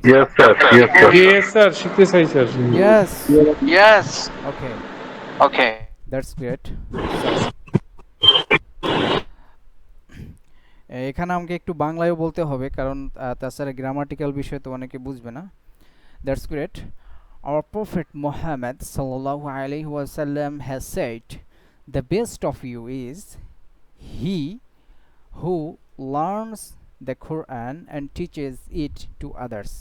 Yes, sir. Yes, sir. Yes, sir. শিখতে চাই sir. Yes. Yes. Okay, Okay. that's great. So এখানে আমাকে একটু বাংলায়ও বলতে হবে, কারণ তাছাড়া গ্রামাটিক্যাল বিষয় তো অনেকে বুঝবে না। That's great. Our Prophet Muhammad sallallahu alaihi wasallam has said, "The best of you is he who learns the Quran and teaches it to others."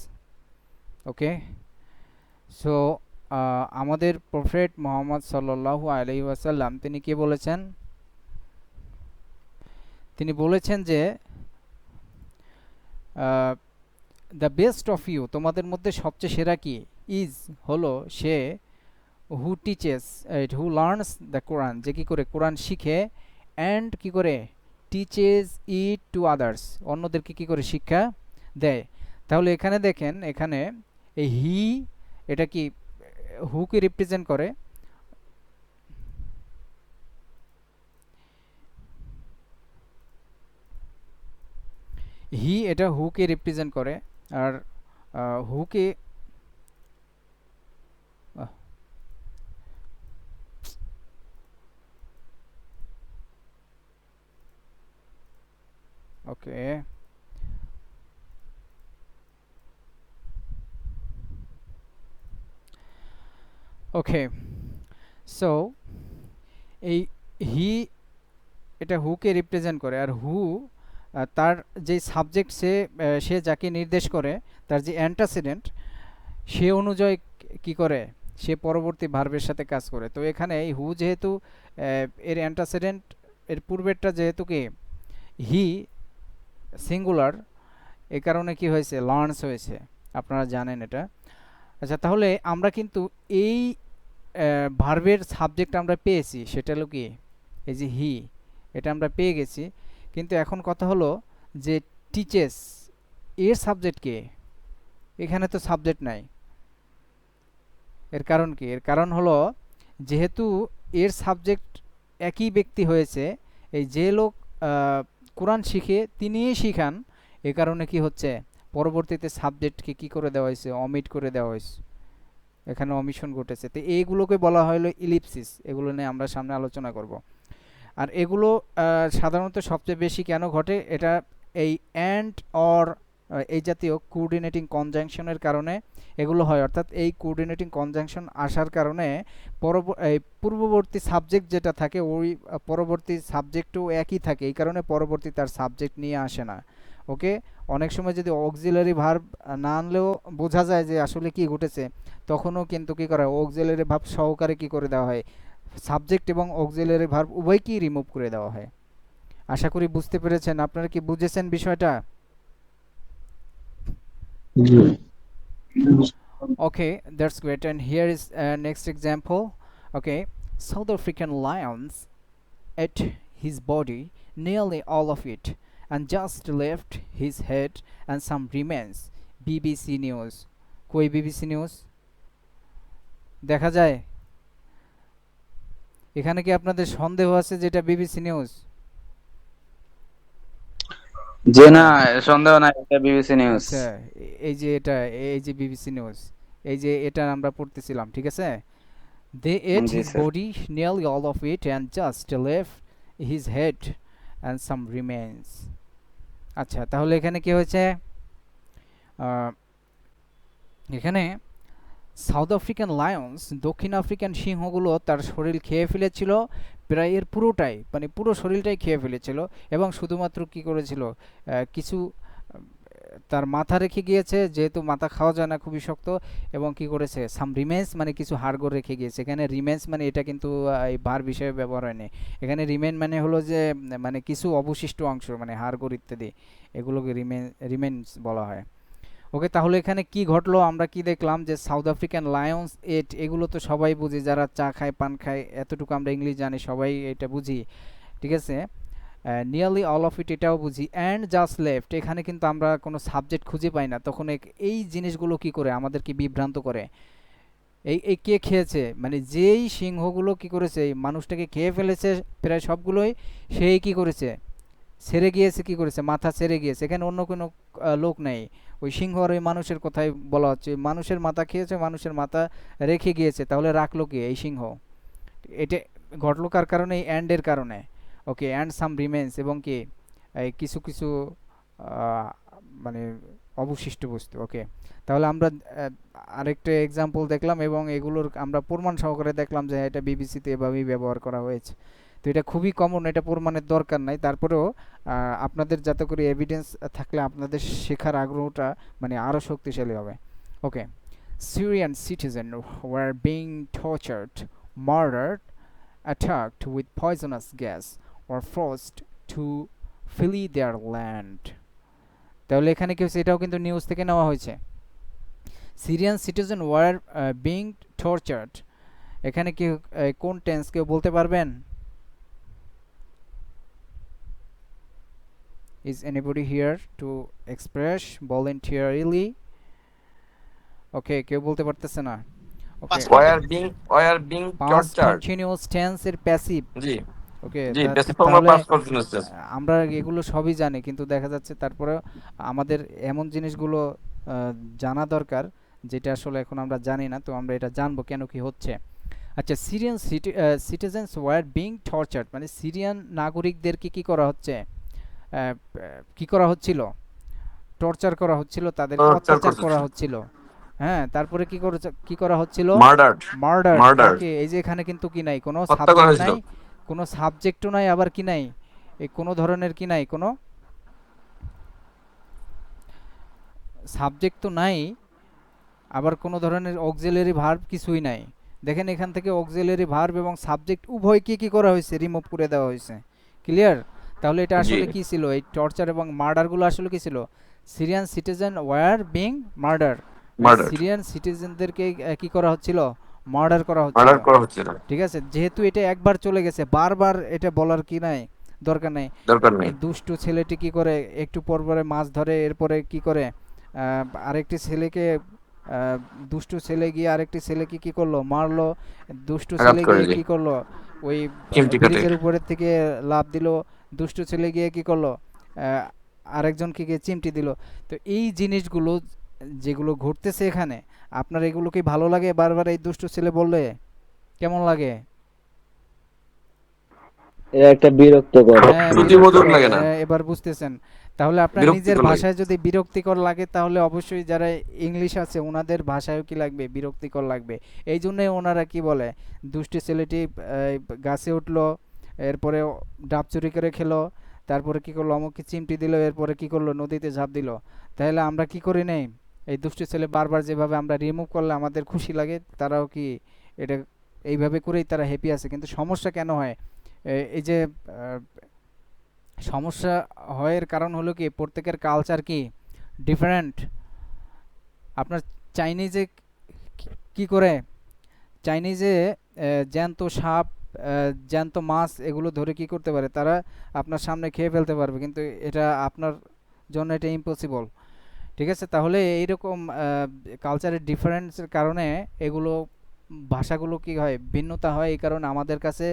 Okay? So আমাদের প্রফেট মোহাম্মদ সাল্লাল্লাহু আলাইহি ওয়াসাল্লাম তিনি কি বলেছেন? তিনি বলেছেন যে দ্য বেস্ট অফ ইউ, তোমাদের মধ্যে সবচেয়ে সেরা কি, ইজ হলো সে, who teaches, who learns the Quran, যে কি করে কোরআন শিখে, অ্যান্ড কি করে টিচেস ইট টু আদার্স, অন্যদেরকে কি করে শিক্ষা দেয়। তাহলে এখানে দেখেন, এখানে এই হি এটা কি হুকে রিপ্রেজেন্ট করে, হি এটা হুকে রিপ্রেজেন্ট করে, আর হুকে ওকে ওকে সো এই হি এটা হুকে রিপ্রেজেন্ট করে, আর হু তার যে সাবজেক্ট, সে যাকে নির্দেশ করে, তার যে অ্যান্টাসিডেন্ট, সে অনুযায়ী কি করে, সে পরবর্তী ভার্বের সাথে কাজ করে। তো এখানে এই হু যেহেতু এর অ্যান্টাসিডেন্ট, এর পূর্বেরটা যেহেতু কি হি সিঙ্গুলার, এ কারণে কি হয়েছে, লার্নস হয়েছে, আপনারা জানেন এটা। আচ্ছা, তাহলে আমরা কিন্তু এই ভার্বের সাবজেক্ট আমরা পেয়েছি, সেটা হলো কি এই যে হি, এটা আমরা পেয়ে গেছি। কিন্তু এখন কথা হলো যে টিচেস, এর সাবজেক্ট কে? এখানে তো সাবজেক্ট নাই। এর কারণ কি? এর কারণ হলো যেহেতু এর সাবজেক্ট একই ব্যক্তি হয়েছে, এই যে লোক কোরআন শিখে তিনিই শিখান, এ কারণে কি হচ্ছে, পরবর্তীতে সাবজেক্টকে কি করে দেওয়া হয়েছে, অমিট করে দেওয়া হয়েছে, এখানে অমিশন ঘটেছে। তো এইগুলোকে বলা হলো ইলিপসিস, এগুলো নিয়ে আমরা সামনে আলোচনা করব। আর এগুলো সাধারণত সবচেয়ে বেশি কেন ঘটে, এটা এই অ্যান্ড অর এই জাতীয় কোঅর্ডিনেটিং কনজাংশনের কারণে এগুলো হয়। অর্থাৎ এই কোঅর্ডিনেটিং কনজাংশন আসার কারণে এই পূর্ববর্তী সাবজেক্ট যেটা থাকে, ওই পরবর্তী সাবজেক্টও একই থাকে, এই কারণে পরবর্তী তার সাবজেক্ট নিয়ে আসে না। ওকে, অনেক সময় যদি অক্সিলারি ভার্ব না আনলেও বোঝা যায় যে আসলে কি ঘটেছে, তখনও কিন্তু কি করা হয়, অক্সিলারি ভার্ব সহকারে কি করে দেওয়া হয়, সাবজেক্ট এবং অক্সিলারি ভার্ব উভয়কেই রিমুভ করে দেওয়া হয়। আশা করি বুঝতে পেরেছেন। আপনারা কি বুঝেছেন বিষয়টা? Okay, that's great. And here is next example. Okay, South African lions ate his body, nearly all of it, and just left his head and some remains. BBC News. কই BBC নিউজ দেখা যায়? এখানে কি আপনাদের সন্দেহ আছে যেটা BBC news? যে না, সন্দেহ নাই, এটা বিবিসি নিউজ। আচ্ছা, এই যে এটা, এই যে বিবিসি নিউজ, এই যে এটা আমরা পড়তেছিলাম, ঠিক আছে। They ate G his sir. body, nearly all of it, and just left his head and some remains. আচ্ছা, তাহলে এখানে কি হয়েছে, এখানে সাউথ আফ্রিকান লায়ন্স, দক্ষিণ আফ্রিকান সিংহগুলো তার শরীর খেয়ে ফেলেছিল, প্রায় এর পুরোটাই, মানে পুরো শরীরটাই খেয়ে ফেলেছিল, এবং শুধুমাত্র কি করেছিল, কিছু তার মাথা রেখে গিয়েছে, যেহেতু মাথা খাওয়া যায় না, খুবই শক্ত, এবং কি করেছে, সাম রিমেন্স মানে কিছু হাড়গোড় রেখে গিয়েছে। এখানে রিমেন্স মানে এটা কিন্তু এই ভার বিষয়ে ব্যবহার হয়নি। এখানে রিমেন মানে হলো যে মানে কিছু অবশিষ্ট অংশ, মানে হাড়গোড় ইত্যাদি, এগুলোকে রিমেন্স বলা হয়। ওকে, তাহলে এখানে কি ঘটলো, আমরা কি দেখলাম যে সাউথ আফ্রিকান লায়ন্স এট, এগুলো তো সবাই বুঝি, যারা চা খায় পান খায়, এতটুকু আমরা ইংলিশ জানি, সবাই এটা বুঝি, ঠিক আছে। নিয়ারলি অল অফ ইট, এটাও বুঝি। অ্যান্ড জাস্ট লেফট, এখানে কিন্তু আমরা কোনো সাবজেক্ট খুঁজে পাই না, তখন এই জিনিসগুলো কি করে আমাদেরকে বিভ্রান্ত করে। এই এই কে খেয়েছে, মানে যেই সিংহগুলো কি করেছে, এই মানুষটাকে খেয়ে ফেলেছে প্রায় সবগুলোই, সেই কি করেছে, ছেড়ে গিয়েছে, কি করেছে, মাথা ছেড়ে গিয়েছে, এখানে অন্য কোনো লোক নেই, ওই সিংহ আর ওই মানুষের কথাই বলা হচ্ছে, মানুষের মাথা খেয়েছে, মানুষের মাথা রেখে গিয়েছে, তাহলে রাখলো কি এই সিংহ? এটা ঘটলো কার কারণে? এই অ্যান্ডের কারণে। ওকে, অ্যান্ড সাম রিমেন্স, এবং কি এই কিছু কিছু আহ, মানে অবশিষ্ট বস্তু। ওকে, তাহলে আমরা আরেকটা এক্সাম্পল দেখলাম এবং এগুলোর আমরা প্রমাণ সহকারে দেখলাম যে এটা বিবিসিতে এভাবেই ব্যবহার করা হয়েছে। তো এটা খুবই কমন, এটা প্রমাণের দরকার নাই, তারপরেও আপনাদের যাতে করে এভিডেন্স থাকলে আপনাদের শেখার আগ্রহটা মানে আরও শক্তিশালী হবে। ওকে, Syrian citizens were being tortured, murdered, attacked with poisonous gas, or forced to flee their land. তাহলে এখানে কি হচ্ছে, এটাও কিন্তু নিউজ থেকে নেওয়া হয়েছে। Syrian citizen were being tortured, এখানে কি কোন টেন্স কেউ বলতে পারবেন? Is anybody here to express voluntarily? ওকে, কেউ বলতে পারতেছে না। Okay, were being past tortured. Continuous tense এর প্যাসিভ। জি ওকে, জি, বেসিক ফর্ম তাহলে পাস কন্টিনিউয়াস টেন্স। আমরা এগুলো সবই জানি, কিন্তু দেখা যাচ্ছে তারপরে আমাদের এমন জিনিসগুলো জানা দরকার যেটা আসলে এখন আমরা জানি না, তো আমরা এটা জানবো কেন কি হচ্ছে। আচ্ছা, Syrian citizens were being tortured, মানে সিরিয়ান নাগরিকদেরকে কি করা হচ্ছে, কি করা হচ্ছিল, টর্চার করা হচ্ছিল, তাদেরকে টর্চার অত্যাচার করা করতেছে, হচ্ছিল। হ্যাঁ, তারপরে কি করা হচ্ছিল? Murdered murder. মার্ডার, ওকে, এই যে এখানে কিন্তু কি নাই, কোনো হত্যা করা সাবজেক্ট হয়েছিল। নাই, কোনো সাবজেক্টও নাই, আবার কি নাই, এই কোনো ধরনের কি নাই, কোনো সাবজেক্ট তো নাই, আবার কোনো ধরনের অক্সিলারি ভার্ব কিছুই নাই। দেখেন এখান থেকে অক্সিলারি ভার্ব এবং সাবজেক্ট উভয়কে কি করা হয়েছে, রিমুভ করে দেওয়া হয়েছে। ক্লিয়ার? তাহলে এটা জি, আসলে কি ছিল, এই টর্চার এবং মার্ডারগুলো আসলে কি ছিল? Syrian citizen were being murder, murder Syrian সিটিজেনদেরকে কি করা হচ্ছিল, মার্ডার করা হচ্ছিল। মার্ডার করা হচ্ছিল। ঠিক আছে, যেহেতু এটা একবার চলে গেছে, বারবার এটা বলার কি নাই, দরকার নাই। দরকার নেই। দুষ্টু ছেলেটি কি করে, একটু পর পরে মাছ ধরে, এরপরে কি করে আরেকটি ছেলেকে, আহ, দুষ্টু ছেলে গিয়ে আরেকটি ছেলেকে কি করলো, মারলো। দুষ্টু আঘাত ছেলে করে, গিয়ে জি, কি করলো, ওই চিমটি কাটে। ব্রিজের উপরের থেকে লাফ দিল। দুষ্টু ছেলে গিয়ে কি করলো, আরেকজনকে গিয়ে চিমটি দিল। তো এই জিনিসগুলো যেগুলো ঘটতেছে এখানে, আপনার এগুলো কি ভালো লাগে? বারবার এই দুষ্টু ছেলে বললে কেমন লাগে? এটা একটা বিরক্তকর। হ্যাঁ, শ্রুতিমধুর বিরক্তিকর। লাগে না, এবার বুঝতেছেন? তাহলে আপনার নিজের বিরক্তিকর লাগে। ভাষায় যদি বিরক্তিকর লাগে, তাহলে অবশ্যই যারা ইংলিশ আছে ওনাদের ভাষায়ও কি লাগবে, বিরক্তিকর লাগবে। এই জন্যই ওনারা কি বলে, দুষ্টি ছেলেটি গাছে উঠলো, এরপরে ডাব চুরি করে খেলো, তারপরে কি করলো, অমুককে চিমটি দিল, এরপরে কি করলো, নদীতে ঝাঁপ দিল। তাহলে আমরা কি করি নেই, এই দুষ্টি ছেলে বারবার যেভাবে আমরা রিমুভ করলে আমাদের খুশি লাগে, তারাও কি এটা এইভাবে করেই তারা হ্যাপি আছে। কিন্তু সমস্যা কেন হয়, এই যে আহ, সমস্যা হয় এর কারণ হলো কি, প্রত্যেকের কালচার কি ডিফারেন্ট। আপনার চাইনিজে কি করে, চাইনিজে জ্যান্ত সাপ, জ্যান্ত মাছ এগুলো ধরে কি করতে পারে, তারা আপনার সামনে খেয়ে ফেলতে পারবে, কিন্তু এটা আপনার জন্য এটা ইম্পসিবল। ঠিক আছে, তাহলে এইরকম কালচারের ডিফারেন্সের কারণে এগুলো, ভাষাগুলো কি হয়, ভিন্নতা হয়, এই কারণে আমাদের কাছে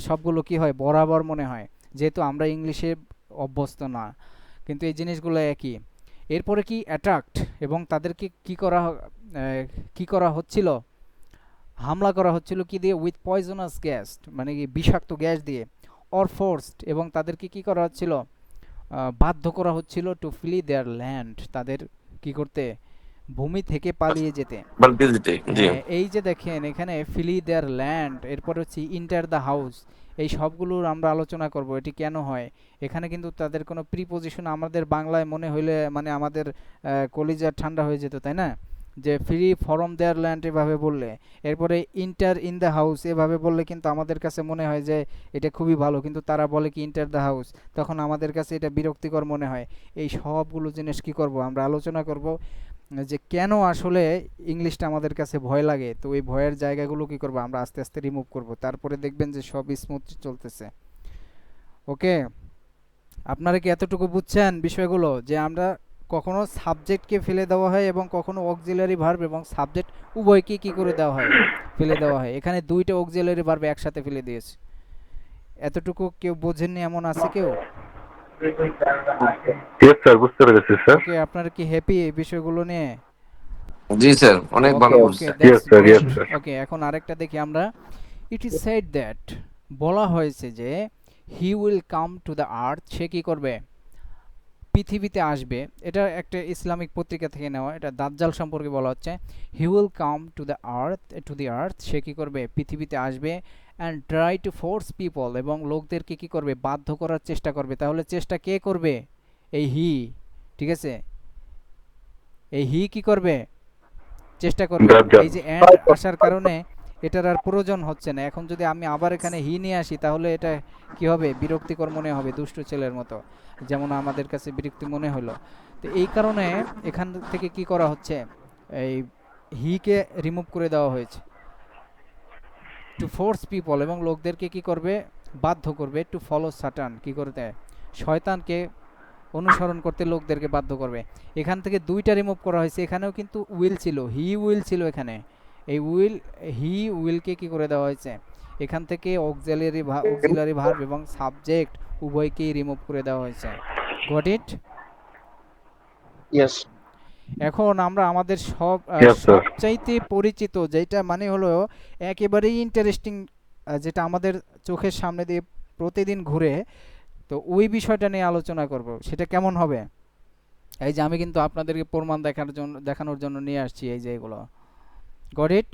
সবগুলো কি হয়, বরাবর মনে হয়, যেহেতু আমরা ইংলিশে অভ্যস্ত না। কিন্তু এই জিনিসগুলো একই। এরপরে কি অ্যাট্রাক্ট, এবং তাদেরকে কি করা হচ্ছিল, হামলা করা হচ্ছিল কি দিয়ে, উইথ পয়জনাস গ্যাস, মানে কি বিষাক্ত গ্যাস দিয়ে। অর ফোর্সড, এবং তাদেরকে কি করা হচ্ছিল, বাধ্য করা হচ্ছিল, টু ফ্লি দেয়ার ল্যান্ড, তাদের কি করতে, ভূমি থেকে পালিয়ে যেতে। বালতিতে, জি, হ্যাঁ, এই যে দেখেন এখানে ফিলি দেয়ার ল্যান্ড, এরপর হচ্ছে ইন্টার দ্য হাউস, এই সবগুলোর আমরা আলোচনা করব এটি কেন হয়। এখানে কিন্তু তাদের কোনো প্রিপোজিশন আমাদের বাংলায় মনে হইলে মানে আমাদের কলিজা ঠান্ডা হয়ে যেত, তাই না? যে ফ্রি ফরম দেয়ার ল্যান্ড এভাবে বললে, এরপরে ইন্টার ইন দ্য হাউস এভাবে বললে কিন্তু আমাদের কাছে মনে হয় যে এটা খুবই ভালো, কিন্তু তারা বলে কি ইন্টার দ্য হাউস, তখন আমাদের কাছে এটা বিরক্তিকর মনে হয়। এই সবগুলো জিনিস কি করব, আমরা আলোচনা করব যে কেন আসলে ইংলিশটা আমাদের কাছে ভয় লাগে। তো এই ভয়ের জায়গাগুলো কি করব, আমরা আস্তে আস্তে রিমুভ করব, তারপরে দেখবেন যে সব স্মুথ চলতেছে। ওকে, আপনারা কি এতটুকু বুঝছেন বিষয়গুলো, যে আমরা কখনো সাবজেক্টকে ফেলে দেওয়া হয় এবং কখনো অক্সিলারি ভার্ব এবং সাবজেক্ট উভয়কে কি করে দেওয়া হয়, ফেলে দেওয়া হয়। এখানে দুইটা অক্সিলারি ভার্ব একসাথে ফেলে দিয়েছে। এতটুকু কেউ বোঝেননি এমন আছে কেউ? ইয়েস স্যার, বুঝতে পেরেছি স্যার। ওকে, আপনারা কি হ্যাপি এই বিষয়গুলো নিয়ে? জি স্যার, অনেক ভালো ওকে বলছে। Okay, yes that's sir, yes great. Sir. Okay, এখন আরেকটা দেখি আমরা। ইট ইজ সেড দ্যাট, বলা হয়েছে যে he will come to the earth, সে কি করবে, পৃথিবীতে আসবে। এটা একটা ইসলামিক পত্রিকা থেকে নেওয়া, এটা দাজ্জাল সম্পর্কে বলা হচ্ছে। He will come to the earth, to the earth, সে কি করবে, পৃথিবীতে আসবে। And try to force people, এবং লোকদেরকে কি করবে, বাধ্য করার চেষ্টা করবে। তাহলে চেষ্টা কে করবে? এই হি, ঠিক আছে, এই হি কি করবে, চেষ্টা করবে। দাজ্জাল। এই যে অ্যান্ড আসার কারণে এটার আর প্রয়োজন হচ্ছে না। এখন যদি আমি আবার এখানে হি নিয়ে আসি, তাহলে এটা কি হবে, বিরক্তিকর মনে হবে, দুষ্টু ছেলের মতো, যেমন আমাদের কাছে বিরক্তি মনে হলো। তো এই কারণে এখান থেকে কি করা হচ্ছে, এই হিকে রিমুভ করে দেওয়া হয়েছে। টু ফোর্স পিপল, এবং লোকদেরকে কি করবে, বাধ্য করবে। টু ফলো সাটান, কি করতে, শয়তানকে অনুসরণ করতে লোকদেরকে বাধ্য করবে। এখান থেকে দুইটা রিমুভ করা হয়েছে। এখানেও কিন্তু উইল ছিল, হি উইল ছিল এখানে। এই উইল, হি উইলকে কি করে দেওয়া হয়েছে, এখান থেকে অক্সিলারি ভার্ব এবং সাবজেক্ট উভয়কেই রিমুভ করে দেওয়া হয়েছে। Got it? ইয়েস। এখন আমরা আমাদের Yes, sir. সবচাইতে পরিচিত, যেটা মানে হলো একেবারেই ইন্টারেস্টিং, যেটা আমাদের চোখের সামনে দিয়ে প্রতিদিন ঘুরে, তো ওই বিষয়টা নিয়ে আলোচনা করব। সেটা কেমন হবে? এই যে আমি কিন্তু আপনাদেরকে প্রমাণ দেখানোর জন্য নিয়ে আসছি এই যে এগুলো। Got it?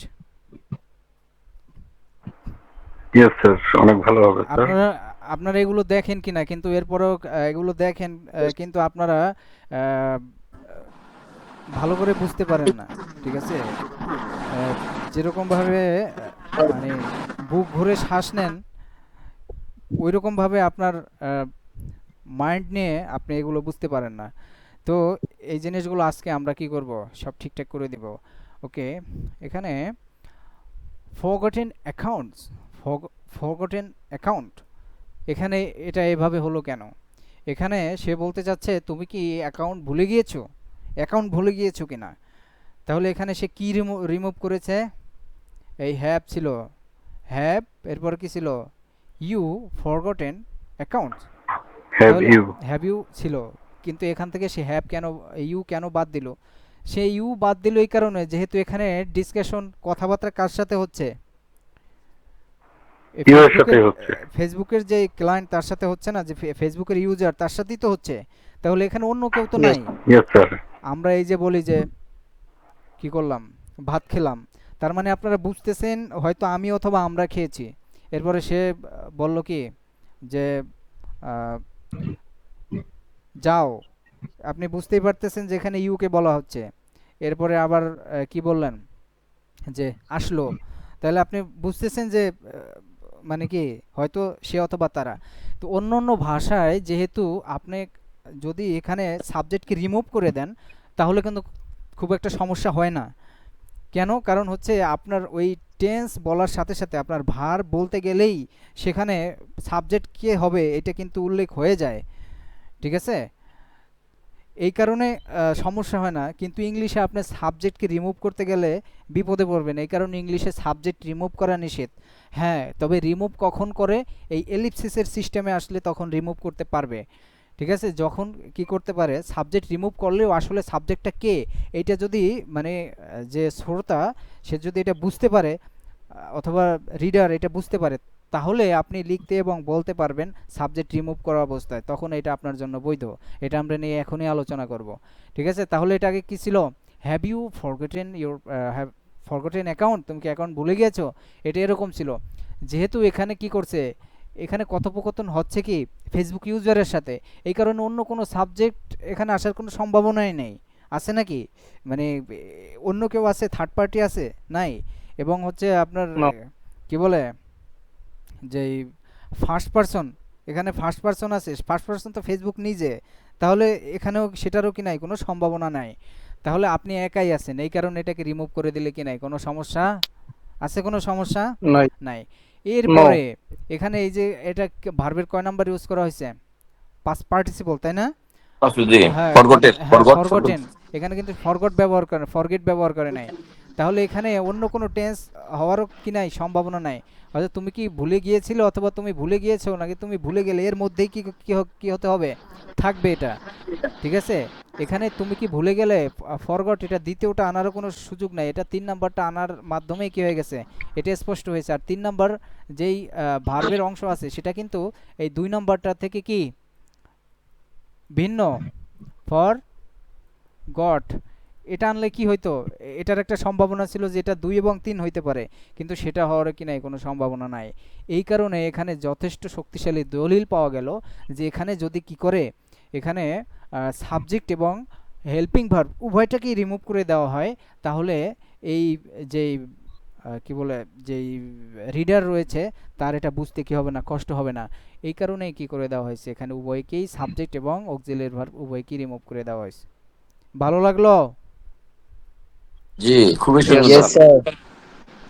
ইয়েস স্যার, অনেক ভালো হবে স্যার। আপনারা আপনারা এগুলো দেখেন কিনা, কিন্তু এরপরেও এগুলো দেখেন, কিন্তু আপনারা আহ, ভালো করে বুঝতে পারেন না, ঠিক আছে? যেরকম ভাবে মানে বুক ভরে শ্বাস নেন, ওই রকম ভাবে আপনার মাইন্ড নিয়ে আপনি এগুলো বুঝতে পারেন না। তো এই জিনিসগুলো আজকে আমরা কি করব, সব ঠিকঠাক করে দিব। ওকে, এখানে ফরগটেন অ্যাকাউন্টস, ফরগটেন অ্যাকাউন্ট, এখানে এটা এভাবে হলো কেন? এখানে সে বলতে চাচ্ছে তুমি কি অ্যাকাউন্ট ভুলে গিয়েছো, অ্যাকাউন্ট ভুলে গিয়েছো কিনা। তাহলে এখানে সে কি রিমুভ করেছে, এই হ্যাভ ছিল, হ্যাভ, এরপর কি ছিল, ইউ ফরগটেন অ্যাকাউন্টস। হ্যাভ তাহলে ইউ। হ্যাভ ইউ ছিল, কিন্তু এখান থেকে সে হ্যাভ কেন, ইউ কেন বাদ দিল? সে ইউ বাদ দিল এই কারণে, যেহেতু এখানে ডিসকাশন, কথাবার্তা কার সাথে হচ্ছে, ইউ এর সাথে হচ্ছে। ফেসবুকের যে ক্লায়েন্ট তার সাথে হচ্ছে না, যে ফেসবুকের ইউজার তার সাথেই তো হচ্ছে। তাহলে এখানে অন্য কেউ তো নাই। Yes sir. আমরা এই যে বলি যে কি করলাম, ভাত খেলাম, তার মানে আপনারা বুঝতেছেন হয়তো আমি অথবা আমরা খেয়েছি। এরপরে সে বলল কি যে আহ, যাও, আপনি বুঝতেই পারতেছেন যে এখানে ইউকে বলা হচ্ছে। এরপরে আবার কি বললেন, যে আসলো, তাহলে আপনি বুঝতেছেন যে মানে কি, হয়তো সে অথবা তারা। তো অন্য অন্য ভাষায় যেহেতু আপনি যদি এখানে সাবজেক্টকে রিমুভ করে দেন, তাহলে কিন্তু খুব একটা সমস্যা হয় না। কেন? কারণ হচ্ছে আপনার ওই টেন্স বলার সাথে সাথে আপনার ভার বলতে গেলেই সেখানে সাবজেক্ট কে হবে এটা কিন্তু উল্লেখ হয়ে যায়, ঠিক আছে? এই কারণে সমস্যা হয় না। কিন্তু ইংলিশে আপনি সাবজেক্টকে রিমুভ করতে গেলে বিপদে পড়বেন, এই কারণে ইংলিশে সাবজেক্ট রিমুভ করা নিষেধ। হ্যাঁ, তবে রিমুভ কখন করে, এই এলিপসিসের সিস্টেমে আসলে তখন রিমুভ করতে পারবে, ঠিক আছে? যখন কি করতে পারে, সাবজেক্ট রিমুভ করলেও আসলে সাবজেক্টটা কে, এইটা যদি মানে যে শ্রোতা সে যদি এটা বুঝতে পারে, অথবা রিডার এটা বুঝতে পারে, তাহলে আপনি লিখতে এবং বলতে পারবেন সাবজেক্ট রিমুভ করা অবস্থায়, তখন এটা আপনার জন্য বৈধ। এটা আমরা নিয়ে এখনই আলোচনা করব, ঠিক আছে? তাহলে এটা আগে কী ছিল, have you forgotten your, have forgotten account, তুমি কি অ্যাকাউন্ট ভুলে গিয়েছো, এটা এরকম ছিল। যেহেতু এখানে কি করছে, এখানে কথোপকথন হচ্ছে কি ফেসবুক ইউজারের সাথে, এই কারণে অন্য কোনো সাবজেক্ট এখানে আসার কোনো সম্ভাবনাই নেই। আছে নাকি, মানে অন্য কেউ আছে, থার্ড পার্টি আছে, নাই। এবং হচ্ছে আপনার কি বলে, যে ফার্স্ট পারসন, এখানে ফার্স্ট পারসন আছে, ফার্স্ট পারসন তো ফেসবুক নিজে। তাহলে এখানেও সেটারও কি নাই, কোনো সম্ভাবনা নাই। তাহলে আপনি একাই আছেন, এই কারণে এটাকে রিমুভ করে দিলে কি নাই, কোনো সমস্যা আছে? কোনো সমস্যা নাই। এরপরে এখানে এই যে এটা ভার্বের কয় নাম্বার ইউজ করা হয়েছে, পাস্ট পার্টিসিপল, তাই না? জি, হ্যাঁ ফরগটেন, হ্যাঁ, ফরগট, ফরগটেন। এখানে কিন্তু ফরগট ব্যবহার করে, ফরগেট ব্যবহার করে নাই। তাহলে এখানে অন্য কোনো টেন্স হওয়ারও কি নাই, সম্ভাবনা নাই। হয়তো তুমি কি ভুলে গিয়েছিলে অথবা তুমি ভুলে গিয়েছো নাকি তুমি ভুলে গেলে, এর মধ্যেই কি হতে হবে, থাকবে এটা। ঠিক আছে, এখানে তুমি কি ভুলে গেলে, ফরগট, এটা দ্বিতীয়টা আনারও কোনো সুযোগ নাই, এটা 3 নাম্বারটা আনার মাধ্যমেই কি হয়ে গেছে, এটা স্পষ্ট হয়েছে। আর 3 নাম্বার যেই ভার্বের অংশ আছে সেটা কিন্তু এই 2 নাম্বারটা থেকে কি ভিন্ন, ফর গট। এটা আনলে কি হইতো, এটার একটা সম্ভাবনা ছিল যে এটা 2 এবং 3 হইতে পারে, কিন্তু সেটা হওয়ার কি নাই, কোনো সম্ভাবনা নাই। এই কারণে এখানে যথেষ্ট শক্তিশালী দলিল পাওয়া গেল যে এখানে যদি কি করে, এখানে সাবজেক্ট এবং হেল্পিং ভার্ব উভয়টাকেই রিমুভ করে দেওয়া হয়, তাহলে এই যেই কি বলে, যেই রিডার রয়েছে তার এটা বুঝতে কি হবে না, কষ্ট হবে না। এই কারণেই কি করে দেওয়া হয়েছে, এখানে উভয়কেই সাবজেক্ট এবং অক্সিলিয়ারি ভার্ব উভয়কেই রিমুভ করে দেওয়া হয়েছে। ভালো লাগলো? জি, খুবই Yes, সুন্দর ইয়েস স্যার। স্যার।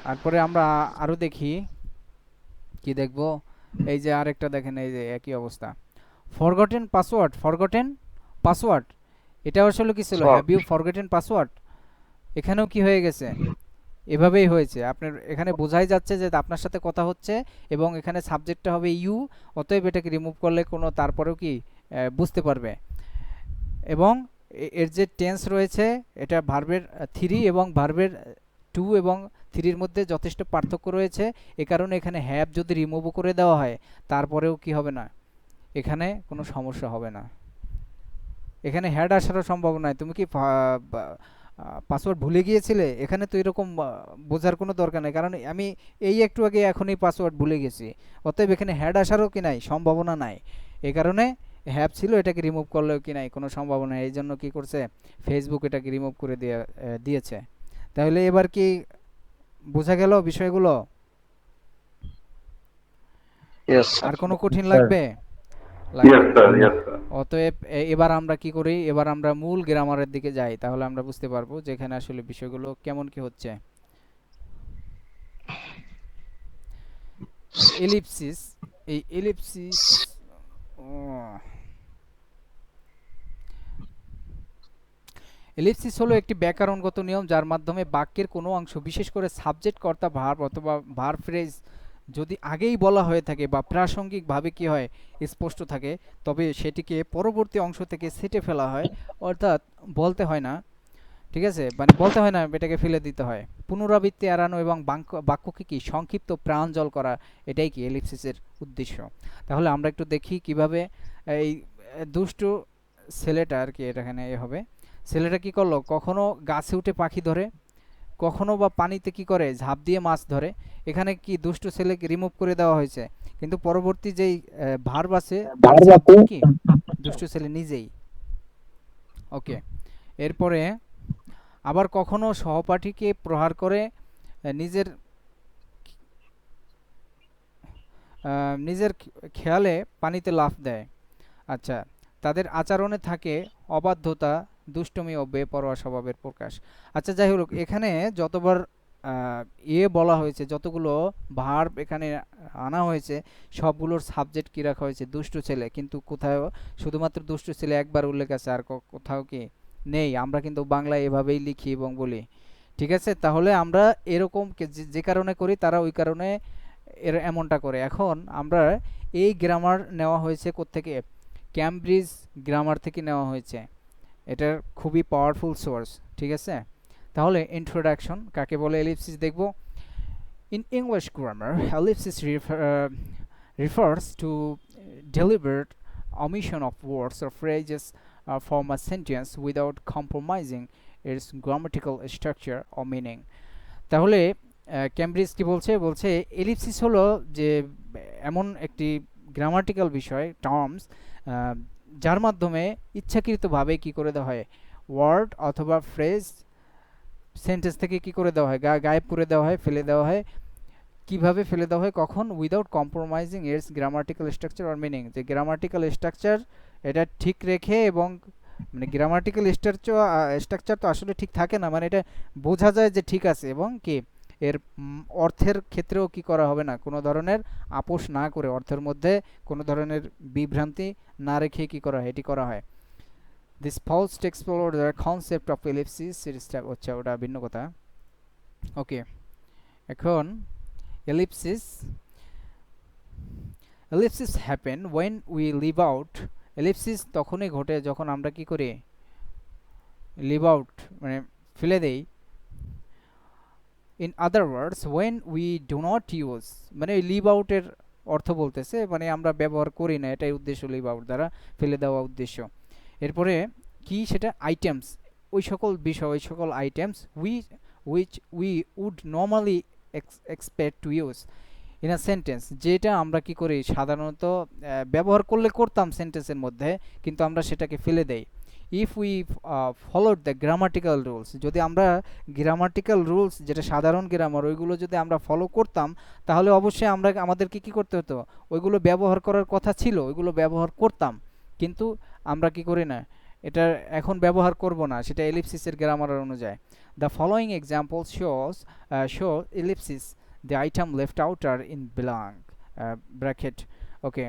তারপরে আমরা আরো দেখি, কি দেখব, এই যে আরেকটা দেখেন, এই যে একই অবস্থা, ফরগটেন পাসওয়ার্ড। ফরগটেন পাসওয়ার্ড, এটা আসলে কি ছিল, হ্যাভ ইউ ফরগটেন পাসওয়ার্ড। এখানেও কি হয়ে গেছে, এভাবেই হয়েছে। আপনার এখানে বোঝাই যাচ্ছে যে আপনার সাথে কথা হচ্ছে এবং এখানে সাবজেক্টটা হবে ইউ, অতএব এটাকে রিমুভ করলে কোনো তারপরেও কি বুঝতে পারবে। এবং এর যে টেন্স রয়েছে এটা ভার্বের 3 এবং ভার্বের 2 এবং 3-র মধ্যে যথেষ্ট পার্থক্য রয়েছে। এ কারণে এখানে হ্যাভ যদি রিমুভও করে দেওয়া হয় তারপরেও কি হবে না, এখানে কোনো সমস্যা হবে না। এখানে হ্যাড আসারও সম্ভাবনা নাই। তুমি কি পাসওয়ার্ড ভুলে গিয়েছিলে, এখানে তো এরকম বোঝার কোনো দরকার নেই, কারণ আমি এই একটু আগে এখনই পাসওয়ার্ড ভুলে গেছি, অতএব এখানে হ্যাড আসারও কি নাই, সম্ভাবনা নাই। এই কারণে হ্যাভ ছিল, এটাকে রিমুভ করলেও কি নাই, কোনো সম্ভাবনা নেই। এই জন্য কী করছে, ফেসবুক এটাকে রিমুভ করে দিয়েছে। তাহলে এবার কি বোঝা গেল বিষয়গুলো? yes, আর কোনো কঠিন স্যার। লাগবে? ইয়েস লাগবে না। Sir, yes sir. অতএব এবার আমরা কি করি, এবার আমরা মূল গ্রামারের দিকে যাই, তাহলে আমরা বুঝতে পারবো যে এখানে আসলে বিষয়গুলো কেমন কি হচ্ছে। এলিপসিস, এই এলিপসিস এলিপসিস হলো একটি ব্যাকরণগত নিয়ম যার মাধ্যমে বাক্যের কোনো অংশ, বিশেষ করে সাবজেক্ট, কর্তা, ভার্ব অথবা ভার্ব ফ্রেজ যদি আগেই বলা হয়ে থাকে বা প্রাসঙ্গিকভাবে কি হয় স্পষ্ট থাকে, তবে সেটিকে পরবর্তী অংশ থেকে ছেঁটে ফেলা হয়, অর্থাৎ বলতে হয় না। ঠিক আছে, মানে বলতে হয় না, এটাকে ফেলে দিতে হয়। পুনরাবৃত্তি এড়ানো এবং বাক্যকে কি সংক্ষিপ্ত প্রাঞ্জল করা, এটাই কি এলিপসিসের উদ্দেশ্য। তাহলে আমরা একটু দেখি কিভাবে এই দুষ্টু ছেলেটা আর কি, এখানে এ হবে, ছেলেটা কি করলো, কখনো গাছে উঠে পাখি ধরে, কখনো বা পানিতে কি করে ঝাঁপ দিয়ে মাছ ধরে। এখানে কি দুষ্টু ছেলেকে রিমুভ করে দেওয়া হয়েছে, কিন্তু পরবর্তী যেই ভার্ব আছে তার সাবজেক্ট কি দুষ্টু ছেলে নিজেই। ওকে, এরপরে আবার কখনো সহপাঠীকে প্রহার করে নিজের নিজের খেয়ালে পানিতে লাফ দেয়। আচ্ছা, তাদের আচরণে থাকে অবাধ্যতা, দুষ্টুমি ও বেপরোয়া স্বভাবের প্রকাশ। আচ্ছা, যাই হোক, এখানে যতবার বলা হয়েছে, যতগুলো ভার্ব এখানে আনা হয়েছে, সবগুলোর সাবজেক্ট কি রাখা হয়েছে, দুষ্টু ছেলে, কিন্তু কোথাও শুধুমাত্র দুষ্টু ছেলে একবার উল্লেখ আছে, আর কোথাও কি নেই। আমরা কিন্তু বাংলায় এভাবেই লিখি এবং বলি। ঠিক আছে, তাহলে আমরা এরকম যে কারণে করি তারা ওই কারণে এমনটা করে। এখন আমরা এই গ্রামার নেওয়া হয়েছে কোত্থেকে, ক্যামব্রিজ গ্রামার থেকে নেওয়া হয়েছে, এটার খুবই পাওয়ারফুল সোর্স। ঠিক আছে, তাহলে ইন্ট্রোডাকশন কাকে বলে এলিপসিস দেখব। In English grammar, ellipsis refers to deliberate omission of words or phrases from a sentence without compromising its grammatical structure or meaning. তাহলে ক্যামব্রিজ কি বলছে, এলিপসিস হলো যে এমন একটি গ্রামাটিক্যাল বিষয়, টার্মস, যার মাধ্যমে ইচ্ছাকৃতভাবে কি করে দেওয়া হয়, ওয়ার্ড অথবা ফ্রেজ সেন্টেন্স থেকে কি করে দেওয়া হয়, গায়েব করে দেওয়া হয়, ফেলে দেওয়া হয়। কিভাবে ফেলে দেওয়া হয়, কখন, without compromising it's grammatical structure or meaning, যে গ্রামাটিক্যাল স্ট্রাকচার এটা ঠিক রেখে, এবং মানে গ্রামাটিক্যাল স্ট্রাকচার তো আসলে ঠিক থাকে না, মানে এটা বোঝা যায় যে ঠিক আছে, এবং কি এর অর্থের ক্ষেত্রেও কি করা হবে না, কোনো ধরনের আপোষ না করে, অর্থের মধ্যে কোনো ধরনের বিভ্রান্তি না রেখে কি করা হয়, এটি করা হয়। This fouls to explore the concept of ellipsis, হচ্ছে ওটা ভিন্ন কথা। ওকে, এখন ellipsis ellipsis happen when we leave out. ellipsis তখনই ঘটে যখন আমরা কি করি, leave out মানে ফেলে দেই। in other words when we do not use, মানে leave out এর অর্থ বলতেছে মানে আমরা ব্যবহার করি না, এটাই উদ্দেশ্য leave out দ্বারা ফেলে দেওয়া উদ্দেশ্য। এরপরে কি সেটা আইটেমস, ওই সকল বিষয়, ওই সকল items which we would normally expect to use in a sentence, যেটা আমরা কি করি সাধারণত ব্যবহার করতাম সেন্টেন্সের মধ্যে, কিন্তু আমরা সেটাকে ফেলে দেই। if we followed the grammatical rules, যদি আমরা গ্রামাটিক্যাল রুলস যেটা সাধারণ গ্রামার ওইগুলো যদি আমরা ফলো করতাম, তাহলে অবশ্যই আমাদেরকে কি করতে হতো, ওইগুলো ব্যবহার করার কথা ছিল, ওইগুলো ব্যবহার করতাম, কিন্তু আমরা কি করি না, এটা এখন ব্যবহার করব না, সেটা এলিপসিসের গ্রামার অনুযায়ী। The following example show ellipsis, the item left out are in blank bracket. ওকে,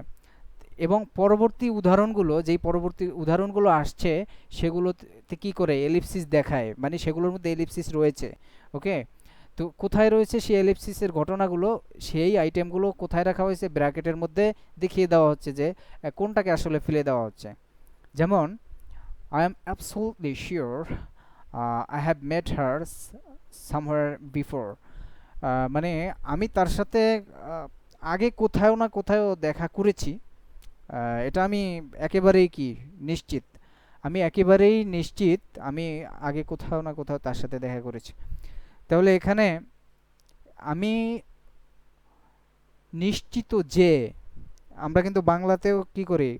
এবং পরবর্তী উদাহরণগুলো, যেই পরবর্তী উদাহরণগুলো আসছে সেগুলোতে কি করে এলিপসিস দেখায়, মানে সেগুলোর মধ্যে এলিপসিস রয়েছে। ওকে, তো কোথায় রয়েছে সেই এলিপসিসের ঘটনাগুলো, সেই আইটেমগুলো কোথায় রাখা হয়েছে, ব্র্যাকেটের মধ্যে দেখিয়ে দেওয়া হচ্ছে যে কোনটাকে আসলে ফেলে দেওয়া হচ্ছে। যেমন I am absolutely sure I have met her somewhere before. মানে আমি তার সাথে আগে কোথাও না কোথাও দেখা করেছি, এটা আমি একেবারেই কি নিশ্চিত, আমি একেবারেই নিশ্চিত আমি আগে কোথাও না কোথাও তার সাথে দেখা করেছি। তাহলে এখানে আমি নিশ্চিত যে, আমরা কিন্তু বাংলাতেও কি করি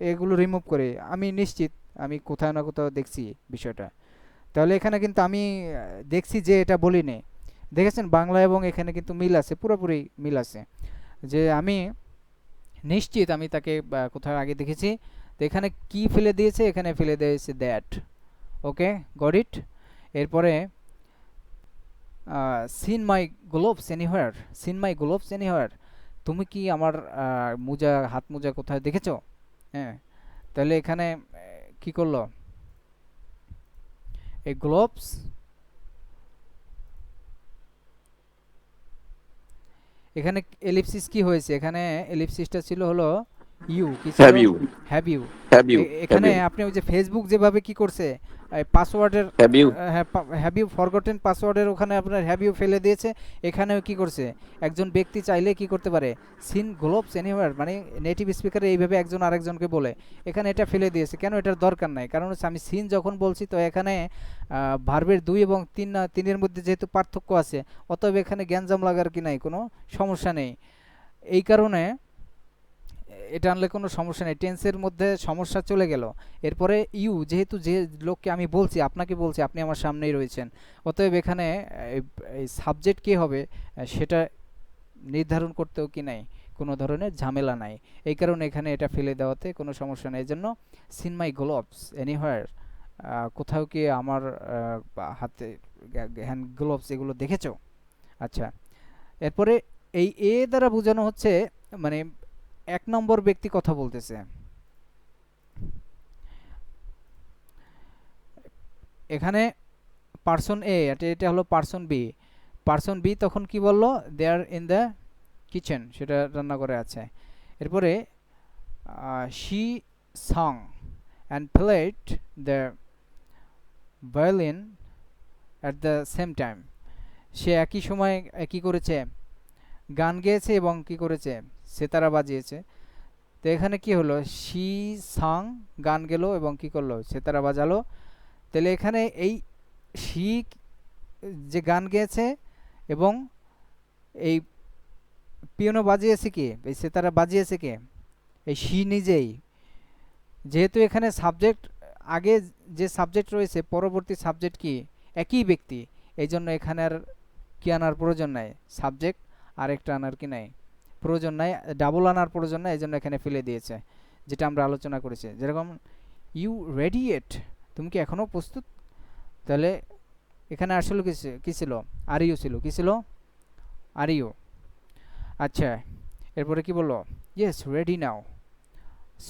এগুলো রিমুভ করি, আমি নিশ্চিত আমি কোথাও না কোথাও দেখছি বিষয়টা। তাহলে এখানে কিন্তু আমি দেখছি যে এটা বলিনি, দেখেছেন বাংলা এবং এখানে কিন্তু মিল আছে, পুরোপুরি মিল আছে, যে আমি নিশ্চিত আমি তাকে কোথাও আগে দেখেছি। তো এখানে কি ফেলে দিয়েছে, এখানে ফেলে দিয়েছে দ্যাট। Okay, got it. এরপরে seen my gloves anywhere, seen my gloves anywhere, তুমি কি আমার মোজা, হাত মোজা কোথায় দেখেছো? হ্যাঁ, তাহলে এখানে কি করলো, এই গ্লোভস, এখানে এলিপসিস কি হয়েছে, এখানে এলিপসিসটা ছিল হলো ইউ, কি ছিল, have you, have you. Have you, এখানে আপনি ওই যে ফেসবুক যেভাবে কি করছে পাসওয়ার্ডের, have you, have you forgotten পাসওয়ার্ডের ওখানে আপনার হ্যাভ ইউ ফেলে দিয়েছে, এখানেও কি করছে, একজন ব্যক্তি চাইলে কি করতে পারে, সিন গ্লোভস এনিওয়ার, মানে নেটিভ স্পিকারে এইভাবে একজন আরেকজনকে বলে, এখানে এটা ফেলে দিয়েছে কেন, এটার দরকার নাই, কারণ হচ্ছে আমি সিন যখন বলছি তো এখানে ভার্বের 2 এবং 3 না 3-এর মধ্যে যেহেতু পার্থক্য আছে, অতএব এখানে গ্যাঞ্জাম লাগার কি নাই, কোনো সমস্যা নেই, এই কারণে এটা আনলে কোনো সমস্যা নেই, টেন্সের মধ্যে সমস্যা চলে গেল। এরপরে ইউ, যেহেতু যে লোককে আমি বলছি, আপনাকে বলছি, আপনি আমার সামনেই রয়েছেন, অতএব এখানে এই সাবজেক্ট কী হবে সেটা নির্ধারণ করতেও কি নাই, কোনো ধরনের ঝামেলা নাই, এই কারণে এখানে এটা ফেলে দেওয়াতে কোনো সমস্যা নেই। এই জন্য সিন মাই গ্লোভস এনিহোয়ার, কোথাও কি আমার হাতে হ্যান্ড গ্লোভস এগুলো দেখেছো? আচ্ছা, এরপরে এই এ দ্বারা বোঝানো হচ্ছে মানে 1 নম্বর ব্যক্তি কথা বলতেছে, এখানে পারসন এ, এটা হলো পারসন বি, পারসন বি তখন কি বললো, they are in the kitchen, সেটা রান্না করে আছে। এরপরে she sung and played the violin at the same time, সে একই সময় কি করেছে, গান গেয়েছে এবং কি করেছে, সেতারা বাজিয়েছে। তো এখানে কি হলো, শি সাং, গান গেলো এবং কি করলো, সেতারা বাজালো। তাহলে এখানে এই শি যে গান গেয়েছে এবং এই পিয়ানো বাজিয়েছে কি, এই সেতারা বাজিয়েছে কে, এই শি নিজেই। যেহেতু এখানে সাবজেক্ট আগে যে সাবজেক্ট রয়েছে, পরবর্তী সাবজেক্ট কি একই ব্যক্তি, এই জন্য এখানে আর কি আনার প্রয়োজন নাই, সাবজেক্ট আরেকটা আনার কি নাই প্রয়োজন নাই, ডাবল আনার প্রয়োজন নাই, এই জন্য এখানে ফেলে দিয়েছে, যেটা আমরা আলোচনা করেছি। যেরকম ইউ রেডি ইট, তুমি কি এখনও প্রস্তুত, তাহলে এখানে আসলে কি ছিল, আর ইউ ছিল, কি ছিল, আর ইউ। আচ্ছা, এরপরে কি বললো, yes ready now,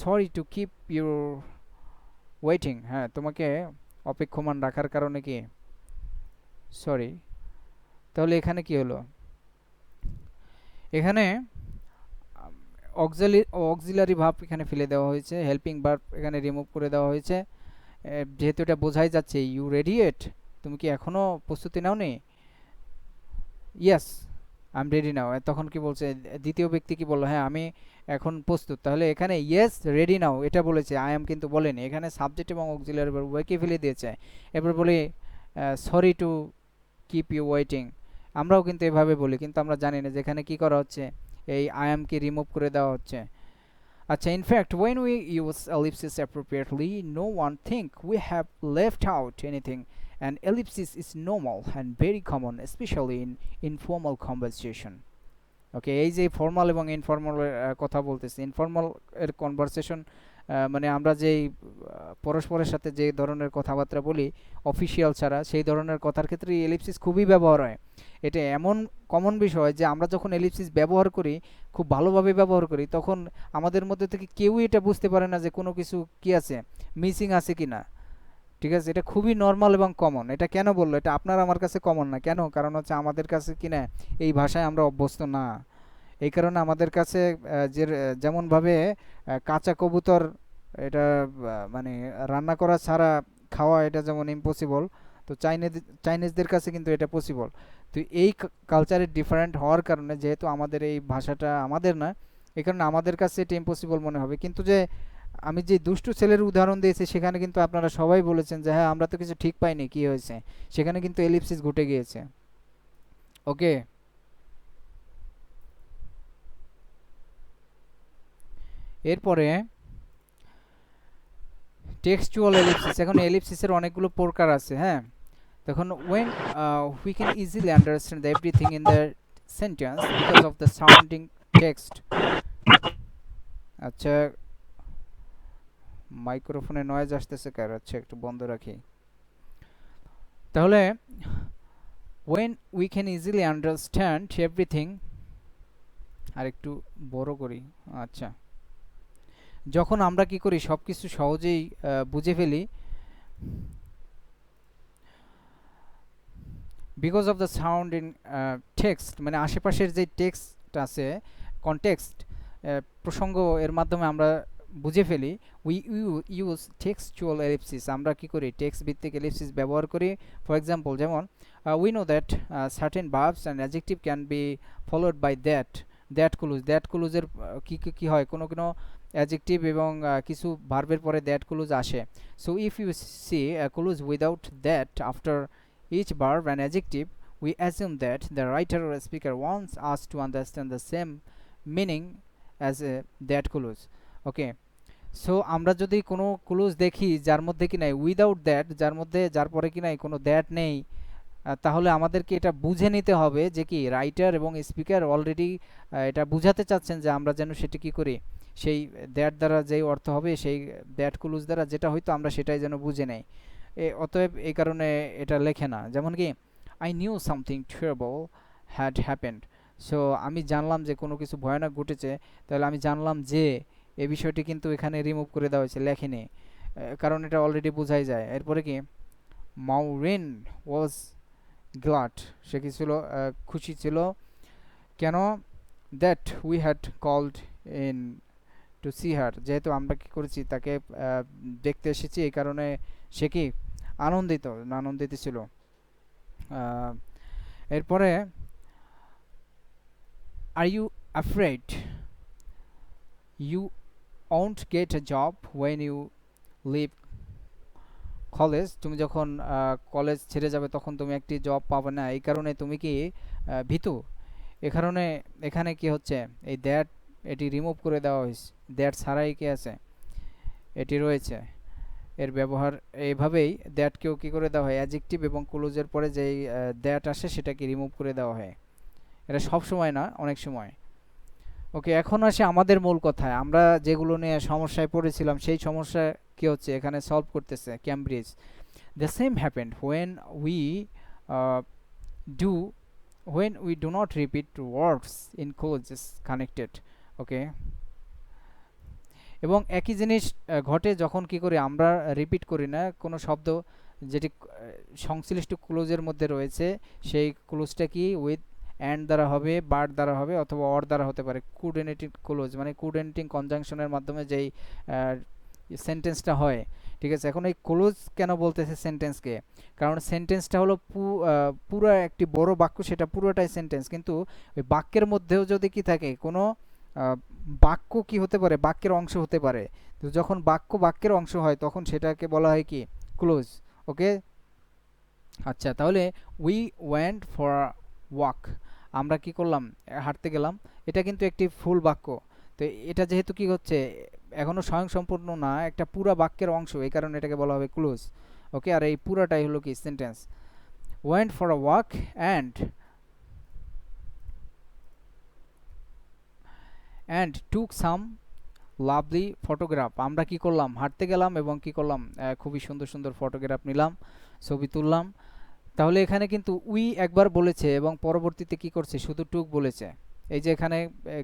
sorry to keep your waiting, হ্যাঁ তোমাকে অপেক্ষমান রাখার কারণে কি সরি। তাহলে এখানে কি হলো, এখানে অক্সিলারি ভার্ব এখানে ফেলে দেওয়া হয়েছে, হেল্পিং ভার্ব এখানে রিমুভ করে দেওয়া হয়েছে। যেহেতু এটা বোঝাই যাচ্ছে ইউ রেডি ইট, তুমি কি এখনো প্রস্তুতি নাওনি? ইয়েস আই এম রেডি নাও। তখন কি বলছে, দ্বিতীয় ব্যক্তি কি বললো, হ্যাঁ আমি এখন প্রস্তুত। তাহলে এখানে ইয়েস রেডি নাও এটা বলেছে, আই এম কিন্তু বলেনি। এখানে সাবজেক্ট এবং অক্সিলারি ভার্ব উভয়কে ফেলে দিয়েছে। এরপর বলি sorry to keep you waiting, আমরাও কিন্তু এভাবে বলি, কিন্তু আমরা জানি না যে এখানে কি করা হচ্ছে, এই আই এম কে রিমুভ করে দেওয়া হচ্ছে। আচ্ছা, in fact when we use ellipsis appropriately no one think we have left out anything, and ellipsis is normal and very common especially in informal conversation. ওকে, এই যে ফর্মাল এবং ইনফর্মাল কথা বলতেছি, informal এর কনভারসেশন মানে আমরা যেই পরস্পরের সাথে যে ধরনের কথাবার্তা বলি অফিসিয়াল ছাড়া, সেই ধরনের কথার ক্ষেত্রে এলিপসিস খুবই ব্যবহার হয়। এটা এমন কমন বিষয় যে আমরা যখন এলিপসিস ব্যবহার করি, খুব ভালোভাবে ব্যবহার করি, তখন আমাদের মধ্যে থেকে কেউই এটা বুঝতে পারে না যে কোনো কিছু কি আছে, মিসিং আছে কি না। ঠিক আছে, এটা খুবই নর্মাল এবং কমন। এটা কেন বললো, এটা আপনার আমার কাছে কমন না কেন, কারণ হচ্ছে আমাদের কাছে কি না, এই ভাষায় আমরা অভ্যস্ত না। এই কারণে আমাদের কাছে যে যেমনভাবে কাঁচা কবুতর এটা মানে রান্না করা ছাড়া খাওয়া এটা যেমন ইম্পসিবল, তো চাইনিজদের কাছে কিন্তু এটা পসিবল। তো এই কালচারের ডিফারেন্ট হওয়ার কারণে, যেহেতু আমাদের এই ভাষাটা আমাদের না, এই কারণে আমাদের কাছে এটা ইম্পসিবল মনে হবে। কিন্তু যে আমি যে দুষ্টু ছেলের উদাহরণ দিয়েছি, সেখানে কিন্তু আপনারা সবাই বলেছেন যে হ্যাঁ আমরা তো কিছু ঠিক পাইনি, কি হয়েছে, সেখানে কিন্তু এলিপসিস ঘটে গিয়েছে। ওকে, এরপরে টেক্সচুয়াল এলিপসিস। এখন এলিপসিসের অনেকগুলো প্রকার আছে। হ্যাঁ, তখন when we can easily understand everything in the sentence because of the sounding text. আচ্ছা, মাইক্রোফোনে নয়েজ আসতেছে কার, আচ্ছা একটু বন্ধ রাখি। তাহলে when we can easily understand everything, আর একটু বড় করি। আচ্ছা, যখন আমরা কি করি সব কিছু সহজেই বুঝে ফেলি, because of the sound in text, মানে আশেপাশের যে টেক্সট আছে, কনটেক্সট প্রসঙ্গ, এর মাধ্যমে আমরা বুঝে ফেলি। উই ইউজ টেক্সচুয়াল এলিপসিস, আমরা কি করি টেক্সট ভিত্তিক এলিপসিস ব্যবহার করি। ফর এক্সাম্পল, যেমন we know that certain verbs and adjective can be followed by that clause. That ক্লুজের কি হয়, কোনো কোনো অ্যাডজেক্টিভ এবং কিছু ভার্বের পরে দ্যাট ক্লুজ আসে। So if you see a clause without that after each verb and adjective, we assume that the writer or speaker wants us to understand the same meaning as that clause. Okay, so আমরা যদি কোনো clues দেখি যার মধ্যে কি নাই without that, যার পরে কি নাই কোনো দ্যাট নেই, তাহলে আমাদেরকে এটা বুঝে নিতে হবে যে কি রাইটার এবং স্পিকার অলরেডি এটা বুঝাতে চাচ্ছেন যে আমরা যেন সেটা কি করি, সেই দ্যাট দ্বারা যেই অর্থ হবে সেই দ্যাট ক্লুজ দ্বারা যেটা হয়তো আমরা সেটাই যেন বুঝে নেই। অতএব এই কারণে এটা লেখে না। যেমন কি I knew something terrible had happened, so আমি জানলাম যে কোনো কিছু ভয়ানক ঘটেছে, তাহলে আমি জানলাম যে এই বিষয়টি কিন্তু এখানে রিমুভ করে দেওয়া হয়েছে, লেখেনি, কারণ এটা অলরেডি বোঝাই যায়। এরপরে কি মাউরিন ওয়াজ গ্লাড, সে কি ছিল, খুশি ছিল। কেন, that we had called in to see her, যেহেতু আমরা কি করেছি তাকে দেখতে এসেছি, এই কারণে সে কি আনন্দিত ছিল। এরপরে are you afraid you won't get a job when you leave college, তুমি যখন কলেজ ছেড়ে যাবে তখন তুমি একটি জব পাবে না, এই কারণে তুমি কি ভীতু। এ কারণে এখানে কি হচ্ছে, এই দ্যাট এটি রিমুভ করে দেওয়া হয়েছে, দ্যাট ছাড়াই কি আছে এটি রয়েছে। এর ব্যবহার এইভাবেই দ্যাটকেও কি করে দেওয়া হয়, অ্যাডজেক্টিভ এবং ক্লোজের পরে যেই দ্যাট আসে সেটাকে রিমুভ করে দেওয়া হয়। এটা সব সময় না, অনেক সময়। ওকে, এখন আসে আমাদের মূল কথায়। আমরা যেগুলো নিয়ে সমস্যায় পড়েছিলাম সেই সমস্যা কি হচ্ছে এখানে সলভ করতেছে Cambridge. The same happened when we do not repeat words in clauses connected. ওকে, এবং একই জিনিস ঘটে যখন কি করি আমরা রিপিট করি না কোনো শব্দ যেটি সংশ্লিষ্ট ক্লোজের মধ্যে রয়েছে সেই ক্লোজটা কি উইথ অ্যান্ড দ্বারা হবে, বাট দ্বারা হবে, অথবা অর দ্বারা হতে পারে। কোঅর্ডিনেটিং ক্লোজ মানে কোঅর্ডিনেটিং কনজাংশনের মাধ্যমে যেই সেন্টেন্সটা হয়, ঠিক আছে। এখন এই ক্লোজ কেন বলতেছে সেন্টেন্সকে, কারণ সেন্টেন্সটা হলো পুরো একটি বড় বাক্য, সেটা পুরোটাই সেন্টেন্স, কিন্তু ওই বাক্যের মধ্যেও যদি কি থাকে কোনো বাক্য কি হতে পারে, বাক্যের অংশ হতে পারে। তো যখন বাক্য বাক্যের অংশ হয় তখন সেটাকে বলা হয় কি ক্লোজ। ওকে, আচ্ছা, তাহলে উই ওয়েন্ট ফর ওয়াক, আমরা কি করলাম, হাঁটতে গেলাম। এটা কিন্তু একটি ফুল বাক্য। তো এটা যেহেতু কি হচ্ছে এখনো স্বয়ংসম্পূর্ণ না, একটা পুরা বাক্যের অংশ, এই কারণে এটাকে বলা হবে ক্লোজ। ওকে, আর এই পুরাটাই হলো কি sentence. Went for a walk and took some lovely photograph, আমরা কি করলাম, হাঁটতে গেলাম এবং কি করলাম, খুবই সুন্দর সুন্দর ফটোগ্রাফ নিলাম, ছবি তুললাম। তাহলে এখানে কিন্তু উই একবার বলেছে এবং পরবর্তীতে কি করছে, শুধু টুক বলেছে। এই যে এখানে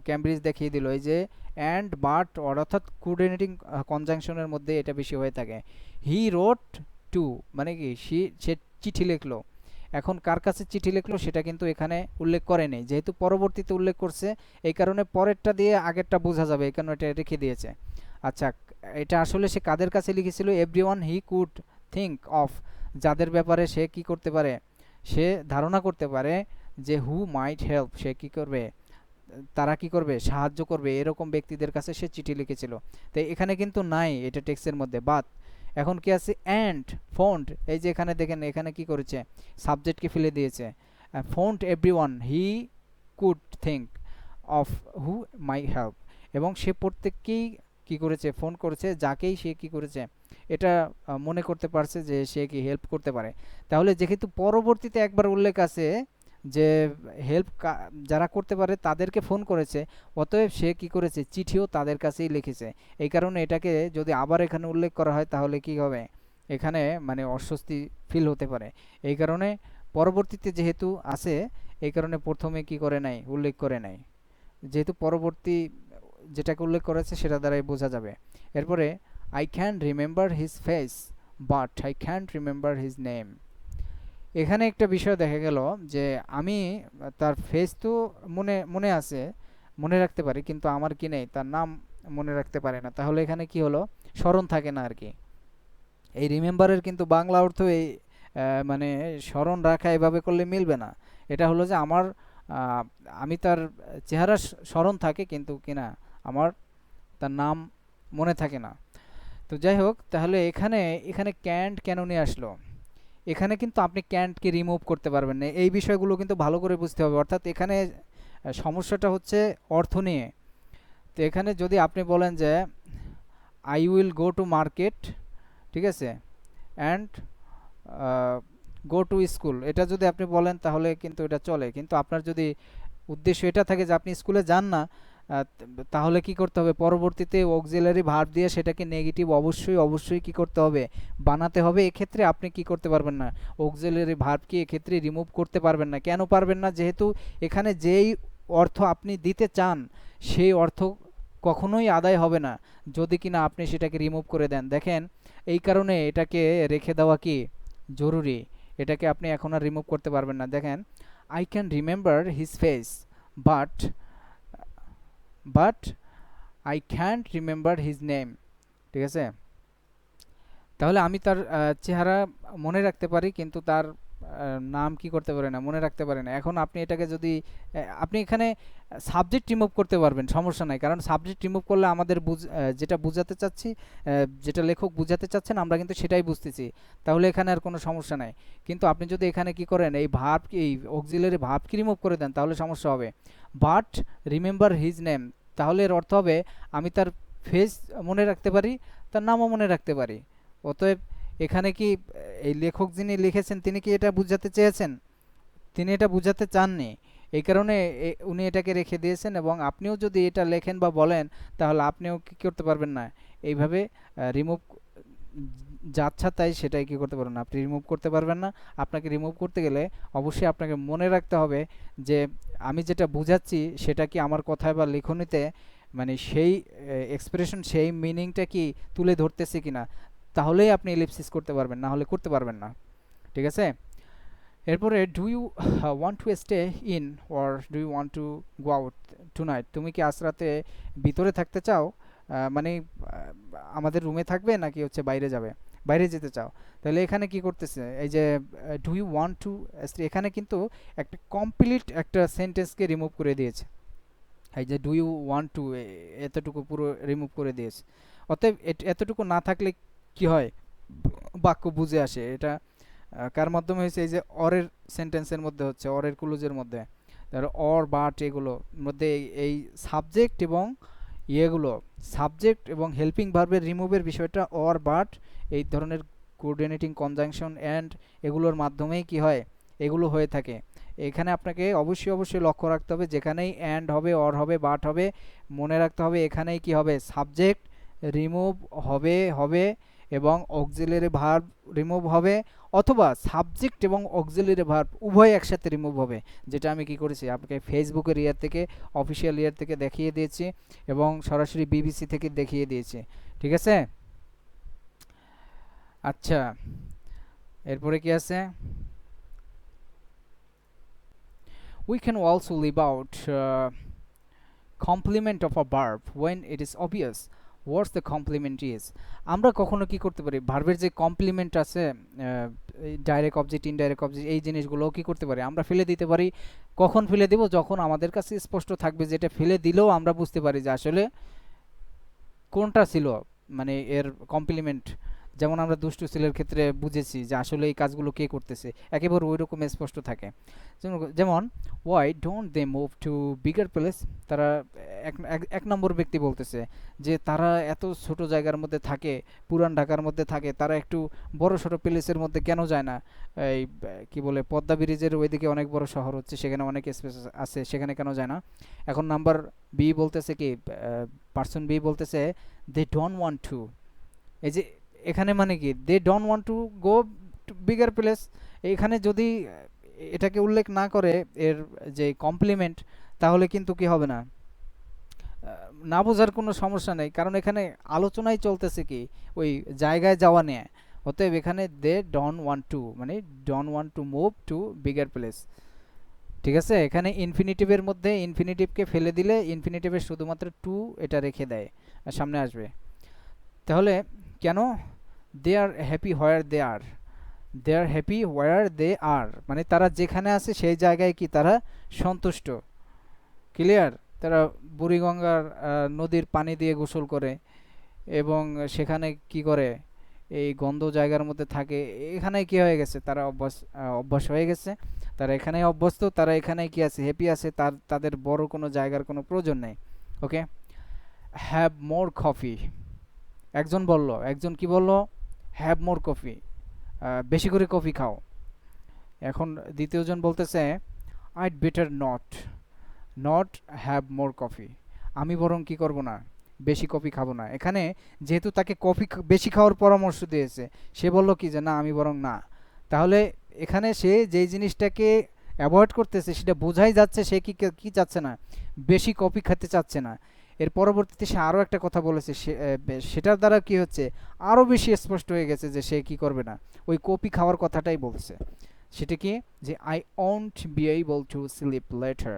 ক্যামব্রিজ দেখিয়ে দিল, এই যে অ্যান্ড বাট অর্থাৎ কোঅর্ডিনেটিং কনজাংশনের মধ্যে এটা বেশি হয়ে থাকে। হি রোট টু মানে কি সে চিঠি লিখলো। এখন কার কাছে চিঠি লিখলো সেটা কিন্তু এখানে উল্লেখ করেনি, যেহেতু পরবর্তীতে উল্লেখ করছে এই কারণে পরেরটা দিয়ে আগেরটা বোঝা যাবে, এই কারণে এটা রেখে দিয়েছে। আচ্ছা, এটা আসলে সে কাদের কাছে লিখেছিল, everyone he could think of, যাদের ব্যাপারে সে কি করতে পারে, সে ধারণা করতে পারে যে হু মাইট হেল্প, সে কি করবে, তারা কি করবে, সাহায্য করবে, এরকম ব্যক্তিদের কাছে সে চিঠি লিখেছিল। তো এখানে কিন্তু নাই এটা টেক্সটের মধ্যে, বাট এখন কি আছে অ্যান্ড ফোন্ড, এই যে এখানে দেখেন এখানে কি করেছে, সাবজেক্টকে ফেলে দিয়েছে। Phoned everyone he could think of who my help, এবং সে প্রত্যেককেই কি করেছে, ফোন করেছে, যাকেই সে কি করেছে এটা মনে করতে পারছে যে সে কি হেল্প করতে পারে। তাহলে যেহেতু পরবর্তীতে একবার উল্লেখ আছে যে হেল্প যারা করতে পারে তাদেরকে ফোন করেছে, অতএব সে কি করেছে, চিঠিও তাদের কাছেই লিখেছে। এই কারণে এটাকে যদি আবার এখানে উল্লেখ করা হয় তাহলে কি হবে, এখানে মানে অস্বস্তি ফিল হতে পারে। এই কারণে পরবর্তীতে যেহেতু আছে এই কারণে প্রথমে কি করে নাই, উল্লেখ করে নাই, যেহেতু পরবর্তী যেটাকে উল্লেখ করেছে সেটা দ্বারাই বোঝা যাবে। এরপরে I can remember his face but I can't remember his name, এখানে একটা বিষয় দেখা গেল যে আমি তার ফেস তো মনে মনে আছে, মনে রাখতে পারি, কিন্তু আমার কি নেই, তার নাম মনে রাখতে পারে না। তাহলে এখানে কি হলো, স্মরণ থাকে না আর কি। এই রিমেম্বারের কিন্তু বাংলা অর্থ এই মানে স্মরণ রাখা এভাবে করলে মিলবে না। এটা হলো যে আমার আমি তার চেহারা স্মরণ থাকে কিন্তু কিনা আমার তার নাম মনে থাকে না। তো যাই হোক, তাহলে এখানে এখানে ক্যান্ট কেন নিয়ে আসলো, এখানে কিন্তু আপনি ক্যান্টকে রিমুভ করতে পারবেন না, এই বিষয়গুলো কিন্তু ভালো করে বুঝতে হবে। অর্থাৎ এখানে সমস্যাটা হচ্ছে অর্থ নিয়ে। তো এখানে যদি আপনি বলেন যে I will go to market, ঠিক আছে, অ্যান্ড গো টু স্কুল, এটা যদি আপনি বলেন তাহলে কিন্তু এটা চলে। কিন্তু আপনার যদি উদ্দেশ্য এটা থাকে যে আপনি স্কুলে যান না, তাহলে কি করতে হবে, পরবর্তীতে অক্সিলারি ভার্ব দিয়ে সেটাকে নেগেটিভ অবশ্যই অবশ্যই কি করতে হবে, বানাতে হবে। এক্ষেত্রে আপনি কি করতে পারবেন না, অক্সিলারি ভার্বকে এক্ষেত্রে রিমুভ করতে পারবেন না। কেন পারবেন না, যেহেতু এখানে যেই অর্থ আপনি দিতে চান সেই অর্থ কখনোই আদায় হবে না যদি কিনা আপনি সেটাকে রিমুভ করে দেন। দেখেন এই কারণে এটাকে রেখে দেওয়া কি জরুরি, এটাকে আপনি এখন আর রিমুভ করতে পারবেন না। দেখেন I can remember his face but I can't remember his name, ঠিক আছে। তাহলে আমি তার চেহারা মনে রাখতে পারি কিন্তু তার নাম কি করতে পারে না, মনে রাখতে পারে না। এখন আপনি এটাকে যদি আপনি এখানে সাবজেক্ট রিমুভ করতে পারবেন, সমস্যা নাই, কারণ সাবজেক্ট রিমুভ করলে আমাদের যেটা বুঝাতে চাচ্ছি, যেটা লেখক বুঝাতে চাচ্ছেন আমরা কিন্তু সেটাই বুঝতেছি, তাহলে এখানে আর কোনো সমস্যা নাই। কিন্তু আপনি যদি এখানে কি করেন, এই ভার্ব এই অক্সিলারি ভার্ব কি রিমুভ করে দেন তাহলে সমস্যা হবে। বাট রিমেম্বার হিজ নেম, তাহলে এর অর্থ হবে আমি তার ফেস মনে রাখতে পারি, তার নামও মনে রাখতে পারি। অতএব এখানে কি এই লেখক যিনি লিখেছেন তিনি কি এটা বুঝাতে চেয়েছেন, তিনি এটা বুঝাতে চাননি, এই কারণে উনি এটাকে রেখে দিয়েছেন। এবং আপনিও যদি এটা লেখেন বা বলেন তাহলে আপনিও কি করতে পারবেন না, এইভাবে রিমুভ যাচ্ছা তাই সেটাই কি করতে পারবেন না, আপনি রিমুভ করতে পারবেন না। আপনাকে রিমুভ করতে গেলে অবশ্যই আপনাকে মনে রাখতে হবে যে আমি যেটা বুঝাচ্ছি সেটা কি আমার কথায় বা লেখনীতে মানে সেই এক্সপ্রেশন সেই মিনিংটা কি তুলে ধরতেছে কিনা, তাহলেই আপনি এলিপসিস করতে পারবেন, না হলে করতে পারবেন না। ঠিক আছে? এরপরে do you want to stay in or do you want to go out tonight? তুমি কি আজ রাতে ভিতরে থাকতে চাও, মানে আমাদের রুমে থাকবে, নাকি হচ্ছে বাইরে যাবে, বাইরে যেতে চাও? তাহলে এখানে কি করতেছে, এই যে do you want to stay, এখানে কিন্তু একটা কমপ্লিট একটা সেন্টেন্সকে রিমুভ করে দিয়েছে। এই যে ডু ইউ ওয়ান্ট টু, এতটুকু পুরো রিমুভ করে দিয়েছে। অতএব এতটুকু না থাকলে কি হয়, বাক্য বুঝে আসে। এটা কার মাধ্যমে হয়েছে, এই যে অরের সেন্টেন্সের মধ্যে হচ্ছে, অরের ক্লুজের মধ্যে, তার অর বাট এগুলো মধ্যে এই সাবজেক্ট এবং ইয়েগুলো, সাবজেক্ট এবং হেল্পিং ভার্বের রিমুভের বিষয়টা অর বাট এই ধরনের কোঅর্ডিনেটিং কনজাংশন অ্যান্ড এগুলোর মাধ্যমেই কি হয়, এগুলো হয়ে থাকে। এখানে আপনাকে অবশ্যই লক্ষ্য রাখতে হবে, যেখানেই অ্যান্ড হবে, অর হবে, বাট হবে, মনে রাখতে হবে এখানেই কি হবে, সাবজেক্ট রিমুভ হবে এবং অক্সিলারি ভার্ব রিমুভ হবে, অথবা সাবজেক্ট এবং অক্সিলারি ভার্ব উভয় একসাথে রিমুভ হবে, যেটা আমি কি করেছি আপনাকে ফেসবুকের ইয়ার থেকে, অফিসিয়াল ইয়ার থেকে দেখিয়ে দিয়েছি এবং সরাসরি বিবিসি থেকে দেখিয়ে দিয়েছি। ঠিক আছে? আচ্ছা, এরপরে কি আছে, we can also leave out complement of a verb when it is obvious what the complement is. আমরা কখনো কি করতে পারি, ভার্বের যে কমপ্লিমেন্ট আছে, ডাইরেক্ট অবজেক্ট, ইনডাইরেক্ট অবজেক্ট, এই জিনিসগুলো কি করতে পারি, আমরা ফেলে দিতে পারি। কখন ফেলে দেব, যখন আমাদের কাছে স্পষ্ট থাকবে যেটা ফেলে দিলেও আমরা বুঝতে পারি যে আসলে কোনটা ছিল, মানে এর কমপ্লিমেন্ট। যেমন আমরা দুষ্টু ছেলের ক্ষেত্রে বুঝেছি যে আসলে এই কাজগুলো কে করতেছে, একেবারে ওই রকম স্পষ্ট থাকে। যেমন why don't they move to bigger place, তারা এক নম্বর ব্যক্তি বলতেছে যে তারা এত ছোট জায়গার মধ্যে থাকে, পুরান ঢাকার মধ্যে থাকে, তারা একটু বড় সড়ো প্লেসের মধ্যে কেন যায় না, এই কি বলে পদ্মা ব্রিজের ওইদিকে অনেক বড় শহর হচ্ছে, সেখানে অনেক স্পেস আছে, সেখানে কেন যায় না। এখন নাম্বার বি বলতেছে কি, পার্সন বি বলতেছে দে ডোন্ট ওয়ান্ট টু, এই যে এখানে মানে কি, they don't want to go to bigger place, এখানে যদি এটাকে উল্লেখ না করে এর যে কমপ্লিমেন্ট, তাহলে কিন্তু কি হবে না, না বোঝার কোনো সমস্যা নেই, কারণ এখানে আলোচনাই চলতেছে কি ওই জায়গায় যাওয়া নিয়ে। অতএব এখানে দে ডোন্ট ওয়ান্ট টু মানে don't want to move to bigger place. ঠিক আছে? এখানে ইনফিনিটিভের মধ্যে ইনফিনিটিভকে ফেলে দিলে ইনফিনিটিভের শুধুমাত্র টু এটা রেখে দেয়, সামনে আসবে। তাহলে কেন, দে আর হ্যাপি হোয়ার দে আর, দে আর হ্যাপি হোয়ার দে আর, মানে তারা যেখানে আছে সেই জায়গায় কি তারা সন্তুষ্ট। ক্লিয়ার? তারা বুড়িগঙ্গার নদীর পানি দিয়ে গোসল করে এবং সেখানে কি করে, এই গন্ধ জায়গার মধ্যে থাকে, এখানে কি হয়ে গেছে, তারা অভ্যাস হয়ে গেছে, তারা এখানেই অভ্যস্ত, তারা এখানেই কি আছে, হ্যাপি আছে, তাদের বড় কোনো জায়গার কোনো প্রয়োজন নেই। ওকে, হ্যাভ মোর কফি, একজন বলল, একজন কি বলল, হ্যাভ মোর কফি, বেশি করে কফি খাও। এখন দ্বিতীয়জন বলতেছে I'd better not have more coffee, আমি বরং কি করব না, বেশি কফি খাবো না। এখানে যেহেতু তাকে কফি বেশি খাওয়ার পরামর্শ দিয়েছে, সে বলল কি যে না, আমি বরং না। তাহলে এখানে সে যেই জিনিসটাকে অ্যাভয়েড করতেছে সেটা বোঝাই যাচ্ছে সে কি চাচ্ছে না, বেশি কফি খেতে চাচ্ছে না। এর পরবর্তীতে সে আরও একটা কথা বলেছে, সেটার দ্বারা কি হচ্ছে, আরও বেশি স্পষ্ট হয়ে গেছে যে সে কি করবে না, ওই কফি খাওয়ার কথাটাই বলছে। সেটা কি, যে I won't be able to sleep letter.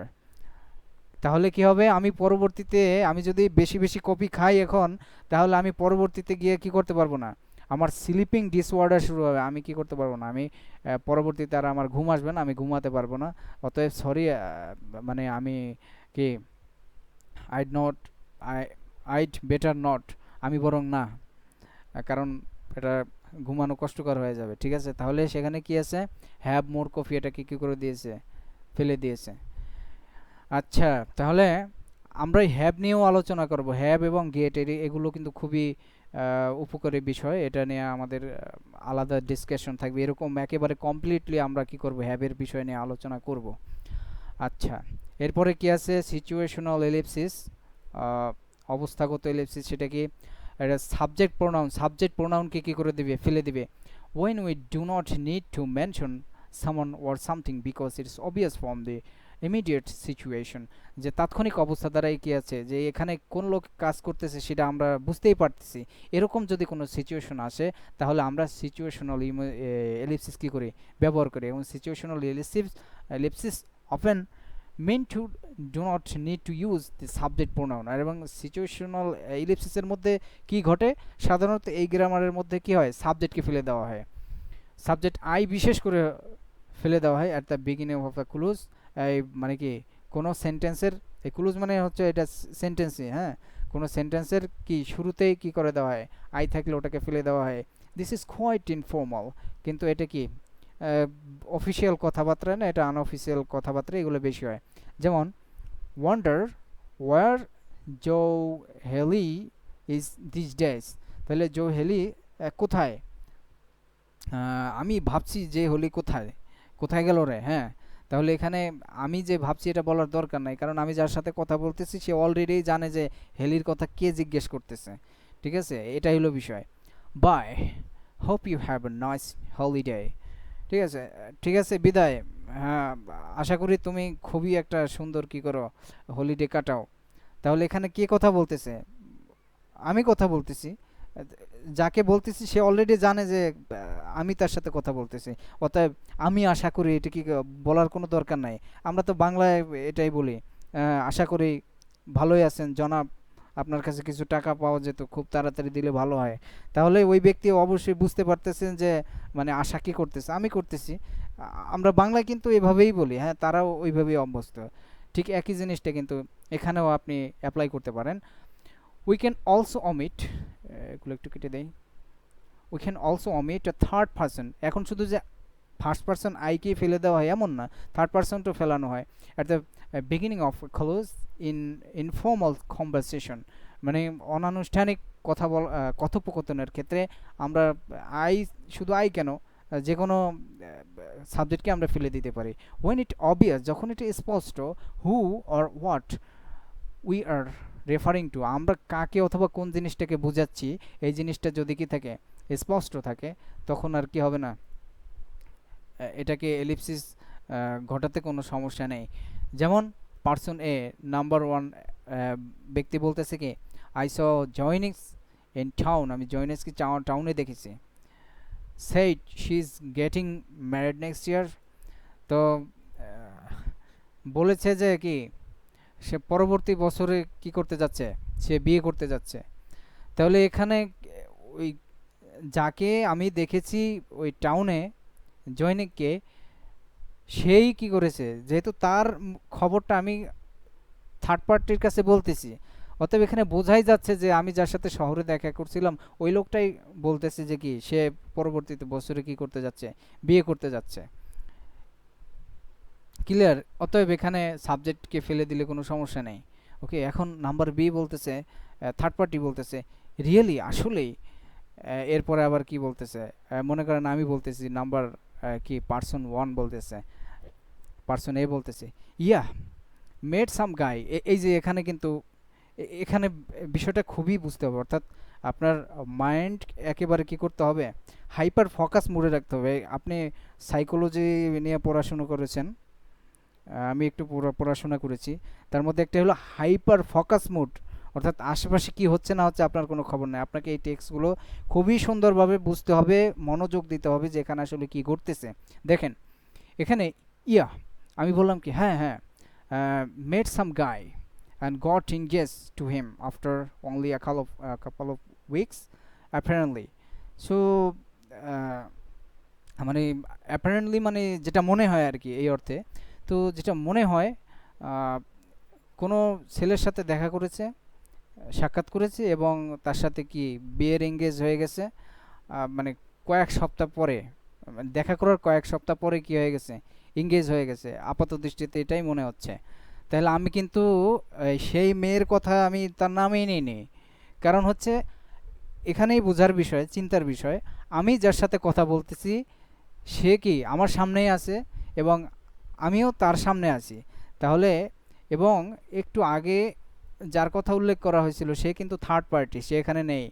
তাহলে কি হবে, আমি পরবর্তীতে আমি যদি বেশি বেশি কফি খাই এখন, তাহলে আমি পরবর্তীতে গিয়ে কি করতে পারবো না, আমার স্লিপিং ডিসঅর্ডার শুরু হবে, আমি কি করতে পারবো না, আমি পরবর্তীতে আর আমার ঘুম আসবে না, আমি ঘুমাতে পারবো না। অতএব সরি, মানে আমি কি আইড বেটার নট, আমি বরং না, কারণ এটা ঘুমানো কষ্টকর হয়ে যাবে। ঠিক আছে? তাহলে সেখানে কি আছে, হ্যাভ মোর কফি, এটাকে কি করে দিয়েছে, ফেলে দিয়েছে। আচ্ছা, তাহলে আমরা হ্যাভ নিয়েও আলোচনা করব, হ্যাভ এবং গেট, এগুলো কিন্তু খুবই উপকারী বিষয়, এটা নিয়ে আমাদের আলাদা ডিসকাশন থাকবে। এরকম একেবারে কমপ্লিটলি আমরা কি করব, হ্যাভের বিষয় নিয়ে আলোচনা করব। আচ্ছা, এরপরে কি আছে, সিচুয়েশনাল এলিপসিস, অবস্থাগত এলিপসিস। সেটা কি, এটা সাবজেক্ট প্রোনাউনকে কি করে দিবে, ফেলে দিবে। when we do not need to mention someone or something because it is obvious from the immediate situation, যে তাৎক্ষণিক অবস্থা দ্বারাই কি আছে, যে এখানে কোন লোক কাজ করতেছে সেটা আমরা বুঝতেই পারতেছি, এরকম যদি কোনো সিচুয়েশন আসে তাহলে আমরা সিচুয়েশনাল এলিপসিস কী করি, ব্যবহার করি। এবং situational ellipsis often mean to do not need to use the subject pronoun। আর এবং সিচুয়েশনাল ইলিপসিসের মধ্যে কি ঘটে, সাধারণত এই গ্রামারের মধ্যে কি হয়, সাবজেক্টকে ফেলে দেওয়া হয়, সাবজেক্ট আই বিশেষ করে ফেলে দেওয়া হয় at the beginning of the clues. এই মানে কি কোনো সেন্টেন্সের, এই ক্লুজ মানে হচ্ছে এটা সেন্টেন্সই, হ্যাঁ, কোনো সেন্টেন্সের কি শুরুতেই কি করে দেওয়া হয়, আই থাকলে ওটাকে ফেলে দেওয়া হয়। দিস ইজ কোয়াইট ইনফর্মাল, কিন্তু এটা কি অফিসিয়াল কথাবার্তা না, এটা আনঅফিসিয়াল কথাবার্তা, এগুলো বেশি হয়। যেমন ওয়ান্ডার ওয়ার জো হেলি ইজ দিস ডেজ, তাহলে জো হেলি কোথায়, আমি ভাবছি যে হোলি কোথায়, কোথায় গেল রে, হ্যাঁ। তাহলে এখানে আমি যে ভাবছি এটা বলার দরকার নাই, কারণ আমি যার সাথে কথা বলতেছি সে অলরেডি জানে যে হেলির কথা কে জিজ্ঞেস করতেছে, ঠিক আছে, এটাই হলো বিষয়। Bye, hope you have a nice holiday, ঠিক আছে, ঠিক আছে, বিদায়, হ্যাঁ, আশা করি তুমি খুবই একটা সুন্দর কি করো, হলিডে কাটাও। তাহলে এখানে কে কথা বলতেছে, আমি কথা বলতেছি, যাকে বলতেছি সে অলরেডি জানে যে আমি তার সাথে কথা বলতেছি, অতএব আমি আশা করি, এটা কি বলার কোনো দরকার নাই, আমরা তো বাংলায় এটাই বলি, আশা করি ভালোই আছেন জনাব, আপনার কাছে কিছু টাকা পাওয়া যেত, খুব তাড়াতাড়ি দিলে ভালো হয়। তাহলে ওই ব্যক্তি অবশ্যই বুঝতে পারতেছেন যে মানে আশা কি করতেছে, আমি করতেছি। আমরা বাংলায় কিন্তু এভাবেই বলি, হ্যাঁ, তারাও ওইভাবেই অভ্যস্ত। ঠিক একই জিনিসটা কিন্তু এখানেও আপনি অ্যাপ্লাই করতে পারেন। উই ক্যান অলসো অমিট, এগুলো একটু কেটে দেই, we can also omit a third person. এখন শুধু যে ফার্স্ট পারসন আইকেই ফেলে দেওয়া হয় এমন না, থার্ড পারসনটাও ফেলানো হয় at the beginning of close informal conversation, মানে অনানুষ্ঠানিক কথা কথোপকথনের ক্ষেত্রে আমরা আই, শুধু আই কেন, যে কোনো সাবজেক্টকে আমরা ফেলে দিতে পারি। ওয়েন ইট অবভিয়াস, যখন এটা স্পষ্ট, হু or what we are referring two, আমরা কাকে অথবা কোন জিনিসটাকে বোঝাচ্ছি, এই জিনিসটা যদি কি থাকে, স্পষ্ট থাকে, তখন আর কি হবে না, এটাকে এলিপসিস ঘটাতে কোনো সমস্যা নেই। যেমন পার্সন এ, নাম্বার ওয়ান ব্যক্তি বলতেছে কি, আই স জয়নিংস ইন টাউন, আমি জয়নিংসকে টাউনে দেখেছি। Said she is getting married next year, তো বলেছে যে কি সে পরবর্তী বছরে কি করতে যাচ্ছে, সে বিয়ে করতে যাচ্ছে। তাহলে এখানে ওই যাকে আমি দেখেছি ওই টাউনে, জয়নিককে, সেই কি করেছে, যেহেতু তার খবরটা আমি থার্ড পার্টির কাছে বলতেছি, অতএব এখানে বোঝাই যাচ্ছে যে আমি যার সাথে শহরে দেখা করছিলাম ওই লোকটাই বলতেছে যে কি সে পরবর্তীতে বছরে কি করতে যাচ্ছে, বিয়ে করতে যাচ্ছে। ক্লিয়ার? অতএব এখানে সাবজেক্টকে ফেলে দিলে কোনো সমস্যা নেই। ওকে, এখন নাম্বার বি বলতেছে, থার্ড পার্টি বলতেছে রিয়েলি, আসলেই। এরপরে আবার কি বলতেছে, মনে করেন আমি বলতেছি নাম্বার কি পার্সন ওয়ান বলতেছে, পার্সন এ বলতেছে ইয়া মেড সাম গাই। এই যে এখানে কিন্তু এখানে বিষয়টা খুবই বুঝতে হবে, অর্থাৎ আপনার মাইন্ড একেবারে কি করতে হবে, হাইপার ফোকাস মোডে রাখতে হবে। আপনি সাইকোলজি নিয়ে পড়াশুনো করেছেন, আমি একটু পড়াশোনা করেছি, তার মধ্যে একটা হলো হাইপার ফোকাস মোড, অর্থাৎ আশেপাশে কি হচ্ছে না হচ্ছে আপনার কোনো খবর নেই। আপনাকে এই টেক্সটগুলো খুবই সুন্দরভাবে বুঝতে হবে, মনোযোগ দিতে হবে যে এখানে আসলে কি ঘটতেছে। দেখেন এখানে ইয়া, আমি বললাম কি হ্যাঁ হ্যাঁ, made some guy and got engaged to him after only a couple of weeks apparently. So মানে অ্যাপারেন্টলি মানে যেটা মনে হয় আর কি, এই অর্থে। তো যেটা মনে হয় কোনো ছেলের সাথে দেখা করেছে, সাক্ষাৎ করেছে এবং তার সাথে কি বিয়ের এঙ্গেজ হয়ে গেছে, মানে কয়েক সপ্তাহ পরে, দেখা করার কয়েক সপ্তাহ পরে কি হয়ে গেছে, এঙ্গেজ হয়ে গেছে, আপাত দৃষ্টিতে এটাই মনে হচ্ছে। তাহলে আমি কিন্তু সেই মেয়ের কথা আমি তার নামেই নিইনি, কারণ হচ্ছে এখানেই বোঝার বিষয়, চিন্তার বিষয়, আমি যার সাথে কথা বলতেছি সে কি আমার সামনেই আছে এবং আমিও তার সামনে আছি। তাহলে এবং একটু আগে যার কথা উল্লেখ করা হয়েছিল সে কিন্তু থার্ড পার্টি, সে এখানে নেই।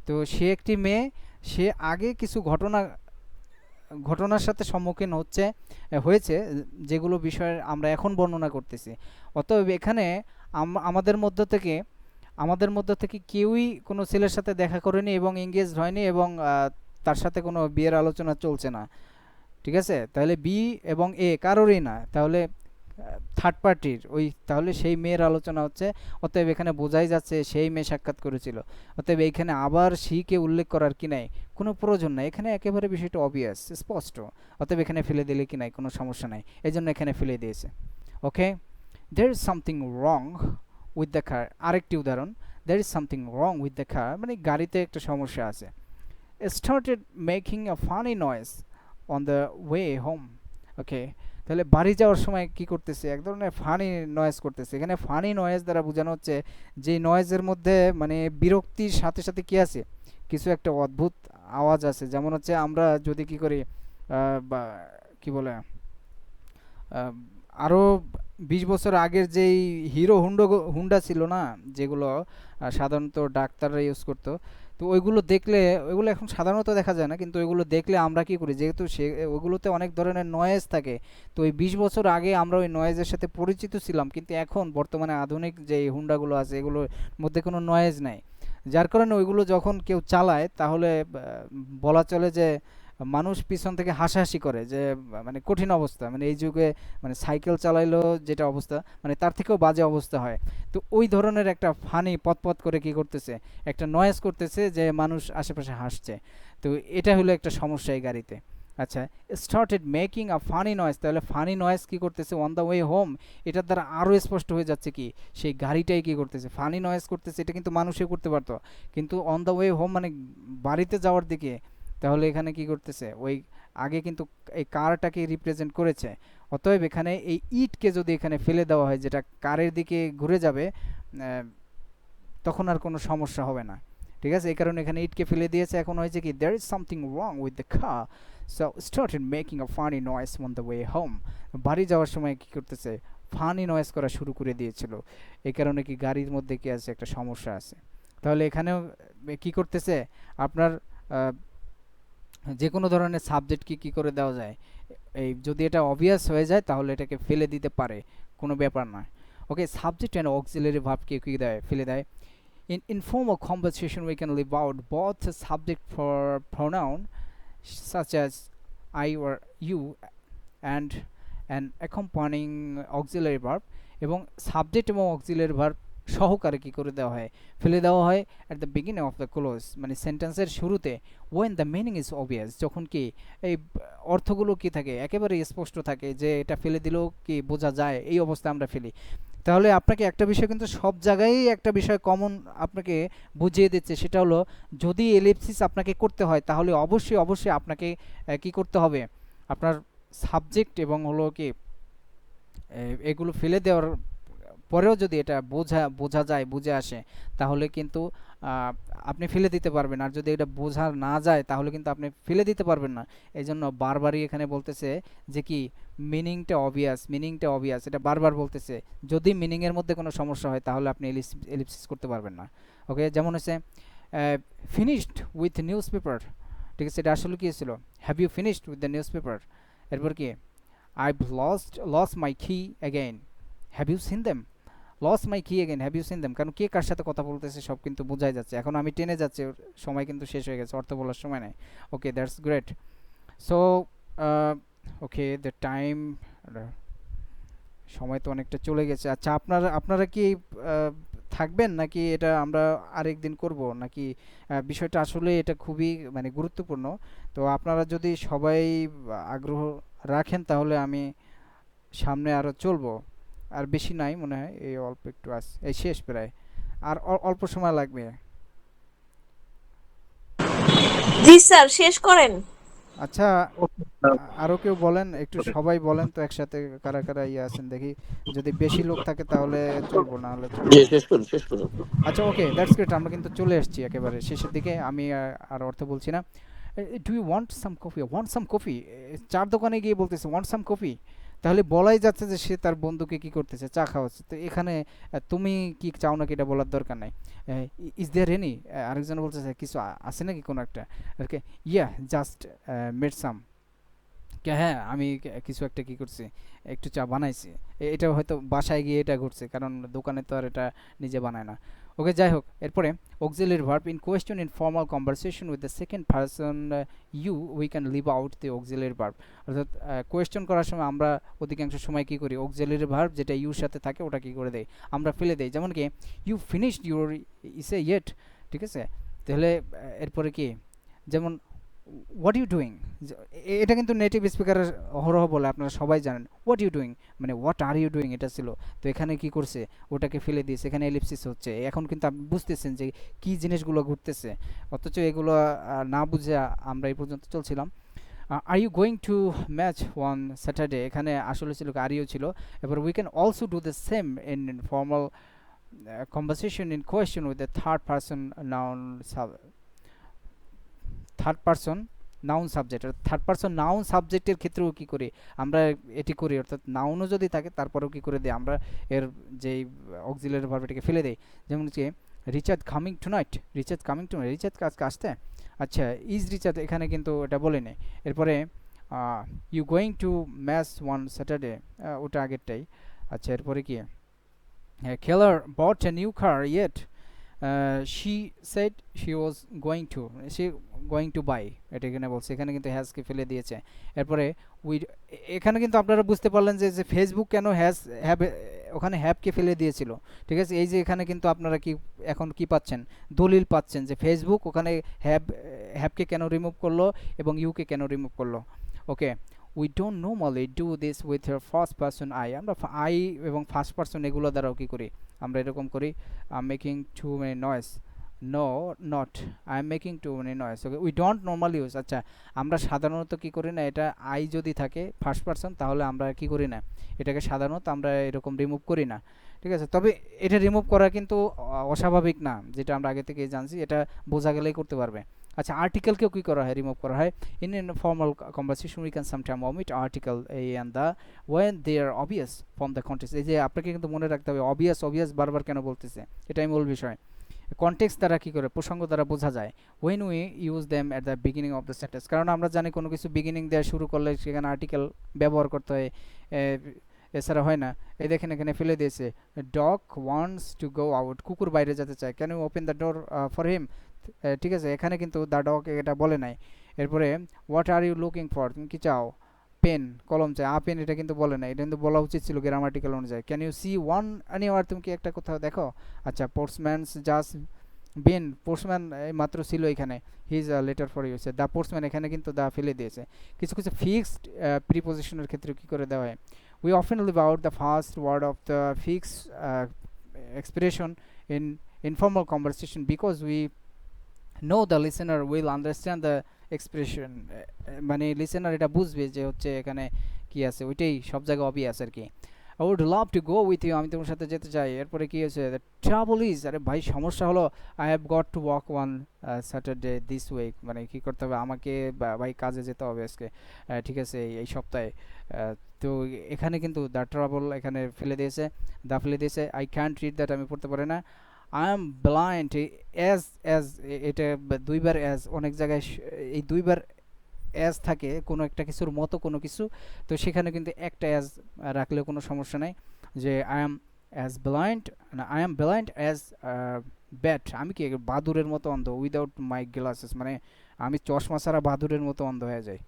তো সে একটি মেয়ে, সে আগে কিছু ঘটনা ঘটনার সাথে সম্মুখীন হয়েছে, যেগুলো বিষয় আমরা এখন বর্ণনা করতেছি। অতএব এখানে আমাদের মধ্য থেকে কেউই কোনো ছেলের সাথে দেখা করেনি এবং এঙ্গেজড হয়নি এবং তার সাথে কোনো বিয়ের আলোচনা চলছে না, ঠিক আছে? তাহলে বি এবং এ কারোরই না, তাহলে থার্ড পার্টির তাহলে সেই মেয়ের আলোচনা হচ্ছে। অতএব এখানে বোঝাই যাচ্ছে সেই মেয়ে সাক্ষাৎ করেছিল। অতএব এইখানে আবার শিকে উল্লেখ করার কি নাই, কোনো প্রয়োজন নাই, এখানে একেবারে বিষয়টা অবভিয়াস, স্পষ্ট। অতএব এখানে ফেলে দিলে কি নাই, কোনো সমস্যা নাই, এই জন্য এখানে ফেলে দিয়েছে। Okay, there is something wrong with the car. আরেকটি উদাহরণ, there is something wrong with the car, মানে গাড়িতে একটা সমস্যা আছে। Started making a funny noise on the way home. Okay, তাহলে বাড়ি যাওয়ার সময় কি করতেছে, এক ধরনের ফানি নয়েজ করতেছে। এখানে ফানি নয়েজ দ্বারা বোঝানো হচ্ছে যে নয়েজের মধ্যে মানে বিরক্তির সাথে সাথে কি আছে, কিছু একটা অদ্ভুত আওয়াজ আছে। যেমন হচ্ছে আমরা যদি কি করি, বা কি বলে, আরও 20 বছর আগের যেই হিরো হুন্ডা ছিল না, যেগুলো সাধারণত ডাক্তাররা ইউজ করতো, তো ওইগুলো দেখলে, ওইগুলো এখন সাধারণত দেখা যায় না, কিন্তু ওইগুলো দেখলে আমরা কি করি, যেহেতু ওইগুলোতে অনেক ধরনের নয়েজ থাকে, তো ওই 20 বছর আগে আমরা ওই নয়েজের সাথে পরিচিত ছিলাম, কিন্তু এখন বর্তমানে আধুনিক যে হুন্ডাগুলো আছে এগুলোর মধ্যে কোনো নয়েজ নাই, যার কারণে ওইগুলো যখন কেউ চালায় তাহলে বলা চলে যে মানুষ পিছন থেকে হাসাহাসি করে, যে মানে কঠিন অবস্থা, মানে এই যুগে মানে সাইকেল চালাইলেও যেটা অবস্থা, মানে তার থেকেও বাজে অবস্থা হয়। তো ওই ধরনের একটা ফানি পথ করে কি করতেছে, একটা নয়েজ করতেছে, যে মানুষ আশেপাশে হাসছে। তো এটা হলো একটা সমস্যা এই গাড়িতে। আচ্ছা, started making a funny noise, তাহলে ফানি নয়েজ কি করতেছে অন দ্য ওয়ে হোম, এটার দ্বারা আরও স্পষ্ট হয়ে যাচ্ছে কি সেই গাড়িটাই কি করতেছে, ফানি নয়েজ করতেছে। এটা কিন্তু মানুষই করতে পারতো, কিন্তু অন দ্য ওয়ে হোম মানে বাড়িতে যাওয়ার দিকে, তাহলে এখানে কি করতেছে, ওই আগে কিন্তু এই কারটাকে রিপ্রেজেন্ট করেছে। অতএব এখানে এই ইটকে যদি এখানে ফেলে দেওয়া হয়, যেটা কারের দিকে ঘুরে যাবে, তখন আর কোনো সমস্যা হবে না, ঠিক আছে? এই কারণে এখানে ইটকে ফেলে দিয়েছে। এখন হয়েছে কি, there is something wrong with the car, so started making a funny noise on the way home. বাড়ি যাওয়ার সময় কি করতেছে, ফানি নয়েজ করা শুরু করে দিয়েছিল। এই কারণে কি গাড়ির মধ্যে কি আছে, একটা সমস্যা আছে। তাহলে এখানেও কি করতেছে, আপনার যে কোনো ধরনের সাবজেক্ট কি করে দেওয়া যায়, এই যদি এটা অবভিয়াস হয়ে যায় তাহলে এটাকে ফেলে দিতে পারে, কোনো ব্যাপার নয়। ওকে, সাবজেক্ট অ্যান্ড অক্সিলারি ভার্বকে কি দেয়, ফেলে দেয়। In informal conversation we can leave out both the subject for pronoun such as I or you and an accompanying auxiliary verb, এবং সাবজেক্ট এবং অক্সিলারি ভার্ব সহকারে কি করে দেওয়া হয়, ফেলে দেওয়া হয় at the beginning of the clause, মানে সেন্টেন্সের শুরুতে। When the meaning is obvious, যখন কি এই অর্থগুলো কি থাকে, একেবারে স্পষ্ট থাকে, যে এটা ফেলে দিলেও কি বোঝা যায়, এই অবস্থায় আমরা ফেলি। তাহলে আপনাকে একটা বিষয় কিন্তু সব জায়গায় একটা বিষয় কমন আপনাকে বুঝিয়ে দিচ্ছে, সেটা হলো যদি এলিপসিস আপনাকে করতে হয় তাহলে অবশ্যই আপনাকে কি করতে হবে, আপনার সাবজেক্ট এবং হলো কি এগুলো ফেলে দেওয়ার পরেও যদি এটা বোঝা যায়, বুঝে আসে, তাহলে কিন্তু আপনি ফেলে দিতে পারবেন। আর যদি এটা বোঝা না যায় তাহলে কিন্তু আপনি ফেলে দিতে পারবেন না। এই জন্য বারবারই এখানে বলতেছে যে কি মিনিংটা অবভিয়াস, এটা বারবার বলতেছে। যদি মিনিংয়ের মধ্যে কোনো সমস্যা হয় তাহলে আপনি এলিপসিস করতে পারবেন না। ওকে, যেমন হচ্ছে ফিনিশড উইথ নিউজ পেপার, ঠিক আছে? এটা আসলে কী ছিল, have you finished with the newspaper. এরপর কি, I've lost my key again, have you seen them. Lost my key again, have you seen them, কারণ কে কার সাথে কথা বলতেছে সব কিন্তু বোঝাই যাচ্ছে। এখন আমি টেনে যাচ্ছি, সময় কিন্তু শেষ হয়ে গেছে, অর্থ বলার সময় নেই। Okay, that's great. So okay, the time, সময় তো অনেকটা চলে গেছে। আচ্ছা, আপনারা কি থাকবেন নাকি এটা আমরা আরেকদিন করব, নাকি বিষয়টা আসলে এটা খুবই মানে গুরুত্বপূর্ণ। তো আপনারা যদি সবাই আগ্রহ রাখেন তাহলে আমি সামনে আরও চলবো। আর বেশি নাই মনে হয়, এই অল্প একটু আছে, এই শেষ প্রায়, আর অল্প সময় লাগবে। জি স্যার, শেষ করেন। আচ্ছা, আরো কেউ বলেন, একটু সবাই বলেন তো একসাথে, কারা কারা ইয়ে আছেন দেখি। যদি বেশি লোক থাকে তাহলে চলবো, না হলে চলবো না। শেষ করুন। আচ্ছা, ওকে, দ্যাটস গ্রেট। আমরা কিন্তু চলে এসেছি একেবারে শেষের দিকে, আমি আর অর্থ বলছি না। Do you want some coffee, চার দোকানে গিয়ে বলতেছে ওয়ান্ট সাম কফি, তাহলে বলাই যাচ্ছে যে সে তার বন্ধুকে কি করতেছে, চা খাওয়াচ্ছে। তো এখানে তুমি কি চাও নাকি এটা বলার দরকার নাই। ইজ দেয়ার এনি, আরেকজন বলতেছে কিছু আছে নাকি কোনো একটা, ওকে, ইয়া জাস্ট মেড সাম, হ্যাঁ আমি কিছু একটা কি করছি, একটু চা বানাইছি। এটা হয়তো বাসায় গিয়ে এটা ঘটছে, কারণ দোকানে তো আর এটা নিজে বানায় না। ওকে, যাই হোক, এরপরে auxiliary verb in question in formal conversation with the second person you we can leave out the auxiliary verb. অর্থাৎ কোয়েশ্চন করার সময় আমরা অধিকাংশ সময় কি করি, অক্সিলারি ভার্ব যেটা ইউর সাথে থাকে ওটা কি করে দেই, আমরা ফেলে দেই। যেমন কি ইউ ফিনিশড ইউর ইসে ইয়েট, ঠিক আছে? তাহলে এরপরে কি, যেমন হোয়াট ইউ ডুইং, এটা কিন্তু নেটিভ স্পিকারের অহরহ বলে, আপনারা সবাই জানেন। হোয়াট ইউ ডুইং মানে হোয়াট আর ইউ ডুইং এটা ছিল, তো এখানে কি করছে, ওটাকে ফেলে দিয়েছে, এখানে এলিপসিস হচ্ছে। এখন কিন্তু আপনি বুঝতেছেন যে কি জিনিসগুলো ঘটতেছে, অথচ এগুলো না বুঝে আমরা এই পর্যন্ত চলছিলাম। Are you going to match one Saturday, এখানে আসলে ছিল আর ইউ ছিল। এবার we can also do the same in formal conversation in question with the third person noun subject. Third person noun সাবজেক্টের ক্ষেত্রেও কী করি আমরা এটি করি, অর্থাৎ নাউনও যদি থাকে তারপরেও কী করে দিই আমরা এর যেই অক্সিলারি ভার্বটাকে ফেলে দেই। যেমন হচ্ছে Richard coming to night, Richard কাজকে আসতে। আচ্ছা, ইজ রিচার্ড এখানে কিন্তু এটা বলে নেই। এরপরে you going to match one Saturday, ওটা আগেরটাই। আচ্ছা, এরপরে কি, Keller bought a new car yet she said she was going to buy, এটা এখানে বলছে, এখানে কিন্তু হ্যাজকে ফেলে দিয়েছে। এরপরে উই, এখানে কিন্তু আপনারা বুঝতে পারলেন যে ফেসবুক কেন হ্যাভ ওখানে হ্যাভকে ফেলে দিয়েছিল, ঠিক আছে? এই যে এখানে কিন্তু আপনারা কি এখন কি পাচ্ছেন, দলিল পাচ্ছেন যে ফেসবুক ওখানে হ্যাভকে কেন রিমুভ করলো এবং ইউকে কেন রিমুভ করলো। Okay, we don't normally do this with first person I, আমরা আই এবং ফার্স্ট পারসন এগুলো দ্বারাও কী করি, আমরা এরকম করি, I am making too many noise, no not I am making too many noise. Okay, we don't normally use. আচ্ছা, আমরা সাধারণত কী করি না, এটা আই যদি থাকে ফার্স্ট পারসন তাহলে আমরা কী করি না, এটাকে সাধারণত আমরা এরকম রিমুভ করি না, ঠিক আছে? তবে এটা রিমুভ করা কিন্তু অস্বাভাবিক না, যেটা আমরা আগে থেকে জানছি, এটা বোঝা গেলেই করতে পারবে। আচ্ছা, আর্টিকেলকেও কী করা হয়, রিমুভ করা হয়। In formal conversation we can sometime omit article a and the when they are obvious from the context. এই যে আপনাকে কিন্তু মনে রাখতে হবে অবভিয়াস বারবার কেন বলতেছে, এটাই মূল বিষয়। কনটেক্সট দ্বারা কী করে, প্রসঙ্গ দ্বারা বোঝা যায়। When we use them at the beginning of the sentence, কারণ আমরা জানি কোনো কিছু বিগিনিং দেওয়া শুরু করলে সেখানে আর্টিকেল ব্যবহার করতে হয়, এছাড়া হয় না। এই দেখেন এখানে ফেলে দিয়েছে, dog wants to go out, কুকুর বাইরে যেতে চায়, can you open the door for him, ঠিক আছে? এখানে কিন্তু দ্য ডগ এটা বলে নাই। এরপরে what are you looking for, তুমি কি চাও, পেন কলম চাই, পেন এটা কিন্তু বলে নাই, এটা কিন্তু বলা উচিত ছিল গ্রামাটিক্যাল অনুযায়ী। Can you see one anywhere, তুমি কি একটা কোথাও দেখো। আচ্ছা, পোস্টম্যানস জাস্ট বিন, পোস্টম্যান মাত্র ছিল এখানে, his letter for you, the postman এখানে কিন্তু দ্য ফেলে দিয়েছে। কিছু কিছু ফিক্সড প্রিপোজিশনের ক্ষেত্রে কী করে দেওয়া হয়, we often leave out the first word of the fixed expression in informal conversation because we know the listener will understand the expression, মানে লিসেনার এটা বুঝবে যে হচ্ছে এখানে কি আছে, ওইটাই সব জায়গায় অবভিয়াস আর কি। I would love to go with you, আমি তোমার সাথে যেতে চাই। এরপরে কি হয়েছে, দ্য ট্রাবল ইজ, আরে ভাই সমস্যা হলো, I have got to work on Saturday this week, মানে কী করতে হবে আমাকে, ভাই কাজে যেতে হবে আজকে, ঠিক আছে, এই সপ্তাহে। তো এখানে কিন্তু দ্য ট্রাবল এখানে ফেলে দিয়েছে, দা ফেলে দিয়েছে। আই ক্যান্ট রিড দ্যাট, আমি পড়তে পারি না। আই এম ব্লাইন্ড, অ্যাজ এটা দুইবার অ্যাজ, অনেক জায়গায় এই দুইবার অ্যাজ থাকে কোনো একটা কিছুর মতো কোনো কিছু, তো সেখানে কিন্তু একটা অ্যাজ রাখলেও কোনো সমস্যা নেই। যে I am blind as bat, আমি কি বাদুরের মতো অন্ধ, উইদাউট মাই গ্লাসেস, মানে আমি চশমা ছাড়া বাদুরের মতো অন্ধ হয়ে যাই।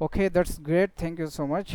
Okay, that's great, thank you so much.